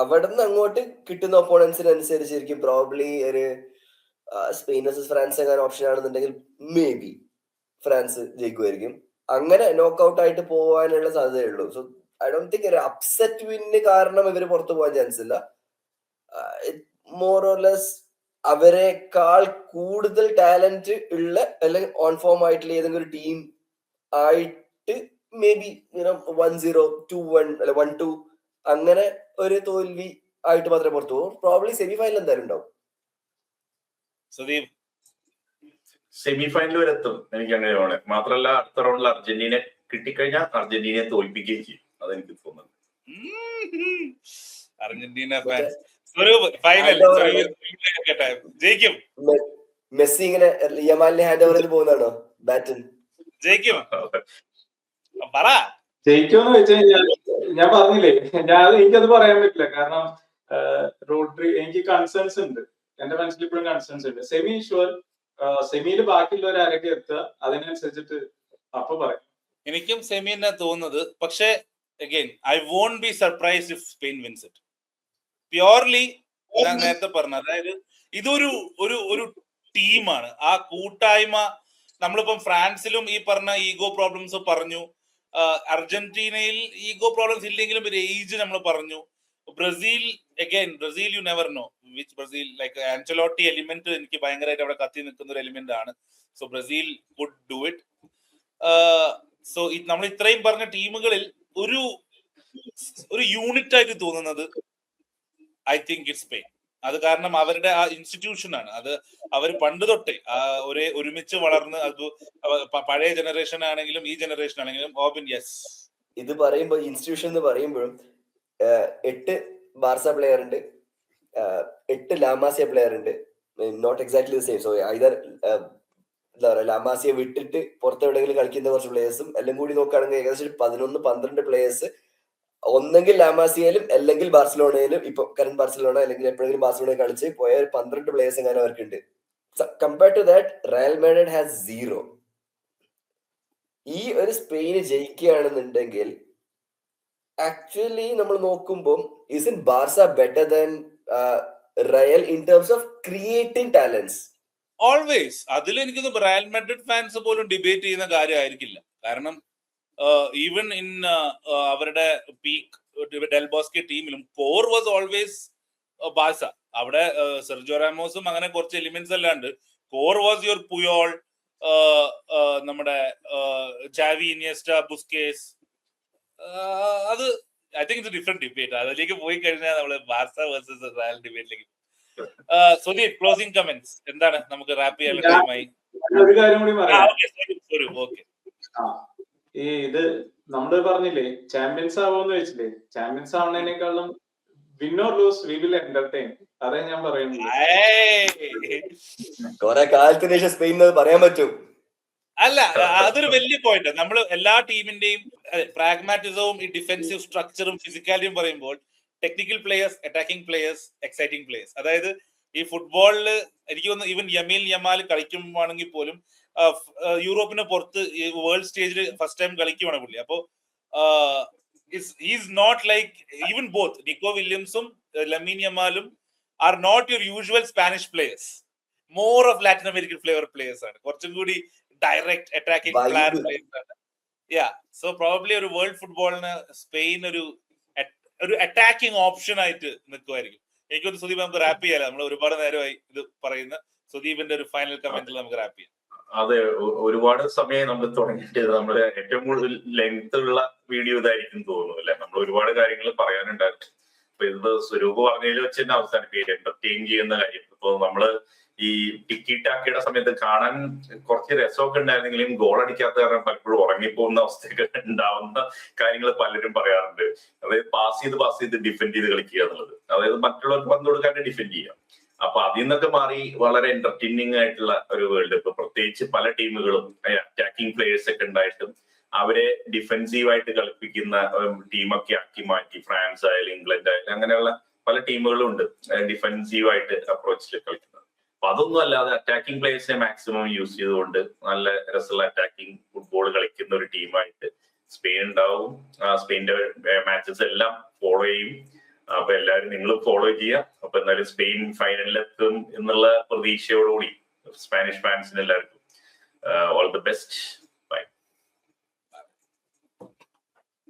അവിടുന്ന് അങ്ങോട്ട് കിട്ടുന്ന ഒപ്പോണൻസിനനുസരിച്ചിരിക്കും പ്രോബബ്ലി ഒരു സ്പെയിൻ വേഴ്സസ് ഫ്രാൻസ് എങ്ങനെ ഓപ്ഷൻ ആണെന്നുണ്ടെങ്കിൽ മേ ബി ഫ്രാൻസ് ജയിക്കുമായിരിക്കും. അങ്ങനെ നോക്കൗട്ട് ആയിട്ട് പോകാനുള്ള സാധ്യതയുള്ളൂ. സോ ഐ ഡോണ്ട് തിങ്ക് ഒരു അപ്സെറ്റ് വിന്ന് കാരണം ഇവര് പുറത്തു പോകാൻ ചാൻസ് ഇല്ല. മോർ ഓർ ലെസ് അവരെക്കാൾ കൂടുതൽ ടാലന്റ് ഉള്ള അല്ലെങ്കിൽ ഓൺ ഫോം ആയിട്ടുള്ള ഏതെങ്കിലും ഒരു ടീം ആയിട്ട് മേ ബി 1-0, 2-1 അല്ലെ 1-2 അങ്ങനെ ഒരു തോൽവി ആയിട്ട് മാത്രമേ പുറത്തു പോകും. പ്രോബ്ലി സെമി ഫൈനൽ എന്തായാലും ഉണ്ടാവും. സെമി ഫൈനൽ വരെ എത്തും എനിക്ക് അങ്ങനെ തോന്നുന്നത്. മാത്രമല്ല അടുത്ത റൗണ്ടിൽ അർജന്റീന കിട്ടിക്കഴിഞ്ഞാൽ അർജന്റീനയെ തോൽപ്പിക്കുകയും ചെയ്യും. അതെനിക്ക് തോന്നുന്നത്. അർജന്റീന ഫൈനൽ ജയിക്കും. മെസ്സി ഇങ്ങനെ യമാലിനെ ഹാൻഡ് ഓവർ ചെയ്ത് പോകുന്നതാണോ ബാറ്റൻ? ജയിക്കും ജയിക്കുമെന്ന് വെച്ച് കഴിഞ്ഞാൽ ഞാൻ പറഞ്ഞില്ലേ, എനിക്കത് പറയാൻ പറ്റില്ല. കാരണം റോഡ്രി എനിക്ക് കൺസേൺസ് ഉണ്ട്, എന്റെ മനസ്സിൽ ഇപ്പോഴും കൺസേൺസ് ഉണ്ട്. സെമി ഷുവർ, സെമിയിൽ ബാക്കിയുള്ളവർ ആരൊക്കെ എത്തുക അതിനനുസരിച്ചിട്ട് അപ്പൊ പറയാം. എനിക്കും സെമി തന്നെ തോന്നുന്നത്. പക്ഷേ again I won't be surprised if Spain wins it. Purely ഞാൻ നേരത്തെ പറഞ്ഞു, അതായത് ഇതൊരു ഒരു ടീമാണ്. ആ കൂട്ടായ്മ, നമ്മളിപ്പം ഫ്രാൻസിലും ഈ പറഞ്ഞ ഈഗോ പ്രോബ്ലംസ് പറഞ്ഞു, അർജന്റീനയിൽ ഈഗോ പ്രോബ്ലംസ് ഇല്ലെങ്കിലും ഒരു ഏജ് നമ്മൾ പറഞ്ഞു. Brazil you never know which Brazil, like Ancelotti element എനിക്ക് ഭയങ്കരമായിട്ട് അവിടെ കത്തി നിൽക്കുന്ന ഒരു എലിമെന്റ് ആണ്. So Brazil would do it. So നമ്മൾ ഇത്രയും പറഞ്ഞ ടീമുകളിൽ ഒരു യൂണിറ്റ് ആയിട്ട് തോന്നുന്നത് ഐ തിങ്ക് ഇറ്റ്സ് സ്പെയിൻ. അത് കാരണം അവരുടെ ആ ഇൻസ്റ്റിറ്റ്യൂഷൻ ആണ്. അത് അവർ പണ്ട് തൊട്ടേ ഒരുമിച്ച് വളർന്ന്, അത് പഴയ ജനറേഷൻ ആണെങ്കിലും ഈ ജനറേഷൻ ആണെങ്കിലും. ഓബിൻ, യെസ്. ഇത് പറയുമ്പോൾ ഇൻസ്റ്റിറ്റ്യൂഷൻ എന്ന് പറയുമ്പോഴും 8 ബാർസ പ്ലെയർ ഉണ്ട്, 8 ലാമാസിയ പ്ലെയർ ഉണ്ട്. Not exactly same. So either എന്താ പറയുക, ലാമാസിയെ വിട്ടിട്ട് പുറത്ത് എവിടെയെങ്കിലും കളിക്കുന്ന കുറച്ച് പ്ലേയേഴ്സും എല്ലാം കൂടി നോക്കുകയാണെങ്കിൽ ഏകദേശം 11-12 പ്ലേയേഴ്സ് ഒന്നെങ്കിൽ ലാമാസിയയിലും അല്ലെങ്കിൽ ബാർസലോണയിലും, ഇപ്പൊ കറന്റ് ബാർസലോണ അല്ലെങ്കിൽ എപ്പോഴെങ്കിലും ബാർസലോണ കളിച്ച് പോയ 12 പ്ലേയേഴ്സ് എങ്ങനെ അവർക്കുണ്ട്. Compared to that Real Madrid has 0. ഈ ഒരു സ്പെയിന് ജയിക്കുകയാണെന്നുണ്ടെങ്കിൽ ആക്ച്വലി നമ്മൾ നോക്കുമ്പോൾ is in Barca better than Real in terms of creating talents? Always. അതിൽ എനിക്ക് റയൽ മാഡ്രിഡ് ഫാൻസ് പോലും ഡിബേറ്റ് ചെയ്യുന്ന കാര്യമായിരിക്കില്ല. കാരണം ഈവൻ ഇൻ അവരുടെ പീക്ക് ഡെൽബോസ്കെ ടീമിലും കോർ വാസ് ഓൾവേസ് ബാർസ. അവിടെ സെർജിയോ റാമോസും അങ്ങനെ കുറച്ച് എലിമെന്റ്സ് എല്ലാം ഉണ്ട്. കോർ വാസ് യുവർ പുയോൾ, നമ്മുടെ ചാവി, ഇനിയസ്റ്റ, ബുസ്കേസ്. അത് I think it's different debate. അതിലേക്ക് പോയി കഴിഞ്ഞാൽ നമ്മള് ബാർസ വേഴ്സസ് റയൽ ഡിബേറ്റിലേക്ക്. സുദീപ്, ക്ലോസിംഗ് കമന്റ്സ് എന്താണ്? നമുക്ക് റാപ്പ് ചെയ്യാൻ ടൈമായി. ഒരു കാര്യം കൂടി പറയാം. ഓക്കെ, ഈ ഇത് നമ്മള് പറഞ്ഞില്ലേ ചാമ്പ്യൻസ് ആവുമെന്ന് വെച്ചില്ലേ, ചാമ്പ്യൻസ് ആവുന്നതിനേക്കാളും win or lose we will entertain. അതേ ഞാൻ പറയുന്നത്. കുറെ കാലത്തിന് ശേഷം സ്പെയിൻ പറയാൻ പറ്റും. അല്ല, അതൊരു വലിയ പോയിന്റ്. നമ്മൾ എല്ലാ ടീമിന്റെയും പ്രാഗ്മാറ്റിസവും ഈ ഡിഫെൻസീവ് സ്ട്രക്ചറും ഫിസിക്കാലിറ്റിയും പറയുമ്പോൾ technical players, attacking players, exciting players. അതായത് ഈ ഫുട്ബോളില് എനിക്ക് തോന്നുന്നു ഈവൻ യമാൽ കളിക്കുവാണെങ്കിൽ പോലും യൂറോപ്പിന് പുറത്ത് വേൾഡ് സ്റ്റേജിൽ ഫസ്റ്റ് ടൈം കളിക്കുവാണ് പുള്ളി. അപ്പോ is not like even both Nico വില്യംസും ലമീൻ യമാലും are not your usual Spanish players. More of Latin American flavour players ആണ്. കുറച്ചും കൂടി ഡയറക്റ്റ് അറ്റാക്കിംഗ് പ്ലാൻ പ്ലേയേഴ്സ് ആണ്. സോ പ്രോബബ്ലി ഒരു വേൾഡ് ഫുട്ബോളിന് സ്പെയിൻ ഒരു അറ്റാക്കിംഗ് ഓപ്ഷൻ ആയിട്ട് നിൽക്കുമായിരിക്കും. എനിക്കൊന്ന് സുദീപ് നമുക്ക് റാപ്പ് ചെയ്യാലോ. നമ്മൾ ഒരുപാട് നേരമായി ഇത് പറയുന്ന. സുദീപിന്റെ ഒരു ഫൈനൽ കമന്റിൽ നമുക്ക് റാപ്പ് ചെയ്യാം. അതെ, ഒരുപാട് സമയം നമ്മൾ തുടങ്ങിയിട്ട് നമ്മുടെ ഏറ്റവും കൂടുതൽ ലെങ്ത് ഉള്ള വീഡിയോ ഇതായിരിക്കും തോന്നുന്നു അല്ലെ. നമ്മൾ ഒരുപാട് കാര്യങ്ങൾ പറയാനുണ്ടായിരുന്നു. അപ്പൊ ഇത് സ്വരൂപ് പറഞ്ഞതിൽ വെച്ച് തന്നെ അവസാനിപ്പിക്കുക, എന്റർടൈൻ ചെയ്യുന്ന കാര്യം. ഇപ്പൊ നമ്മള് ഈ ടിക്കി ടാക്കിയുടെ സമയത്ത് കാണാൻ കുറച്ച് രസമൊക്കെ ഉണ്ടായിരുന്നെങ്കിലും ഗോൾ അടിക്കാത്ത കാരണം പലപ്പോഴും ഉറങ്ങിപ്പോകുന്ന അവസ്ഥയൊക്കെ ഉണ്ടാവുന്ന കാര്യങ്ങൾ പലരും പറയാറുണ്ട്. അതായത് പാസ് ചെയ്ത് ഡിഫെൻഡ് ചെയ്ത് കളിക്കുക എന്നുള്ളത്. അതായത് മറ്റുള്ളവർക്ക് പന്ത് കൊടുക്കാണ്ട് ഡിഫെൻഡ് ചെയ്യുക. അപ്പൊ അതിൽ നിന്നൊക്കെ മാറി വളരെ എന്റർടൈനിങ് ആയിട്ടുള്ള ഒരു വേൾഡ് കപ്പ്, പ്രത്യേകിച്ച് പല ടീമുകളും അറ്റാക്കിംഗ് പ്ലേയേഴ്സ് ഒക്കെ ഉണ്ടായിട്ടും അവരെ ഡിഫെൻസീവായിട്ട് കളിപ്പിക്കുന്ന ടീമൊക്കെ ആക്കി മാറ്റി. ഫ്രാൻസ് ആയാലും ഇംഗ്ലണ്ട് ആയാലും അങ്ങനെയുള്ള പല ടീമുകളും ഉണ്ട് ഡിഫെൻസീവായിട്ട് അപ്രോച്ചിൽ കളിക്കുന്നത്. അപ്പൊ അതൊന്നും അല്ലാതെ അറ്റാക്കിംഗ് പ്ലേയേഴ്സിനെ മാക്സിമം യൂസ് ചെയ്തുകൊണ്ട് നല്ല രസമുള്ള അറ്റാക്കിംഗ് ഫുട്ബോൾ കളിക്കുന്ന ഒരു ടീമായിട്ട് സ്പെയിൻ ഉണ്ടാവും. സ്പെയിനിന്റെ മാച്ചസ് എല്ലാം ഫോളോ ചെയ്യും. അപ്പൊ എല്ലാവരും നിങ്ങളും ഫോളോ ചെയ്യുക. അപ്പൊ എന്തായാലും സ്പെയിൻ ഫൈനലിലെത്തും എന്നുള്ള പ്രതീക്ഷയോടുകൂടി സ്പാനിഷ് ഫാൻസിന് എല്ലാവർക്കും ഓൾ ദി ബെസ്റ്റ്.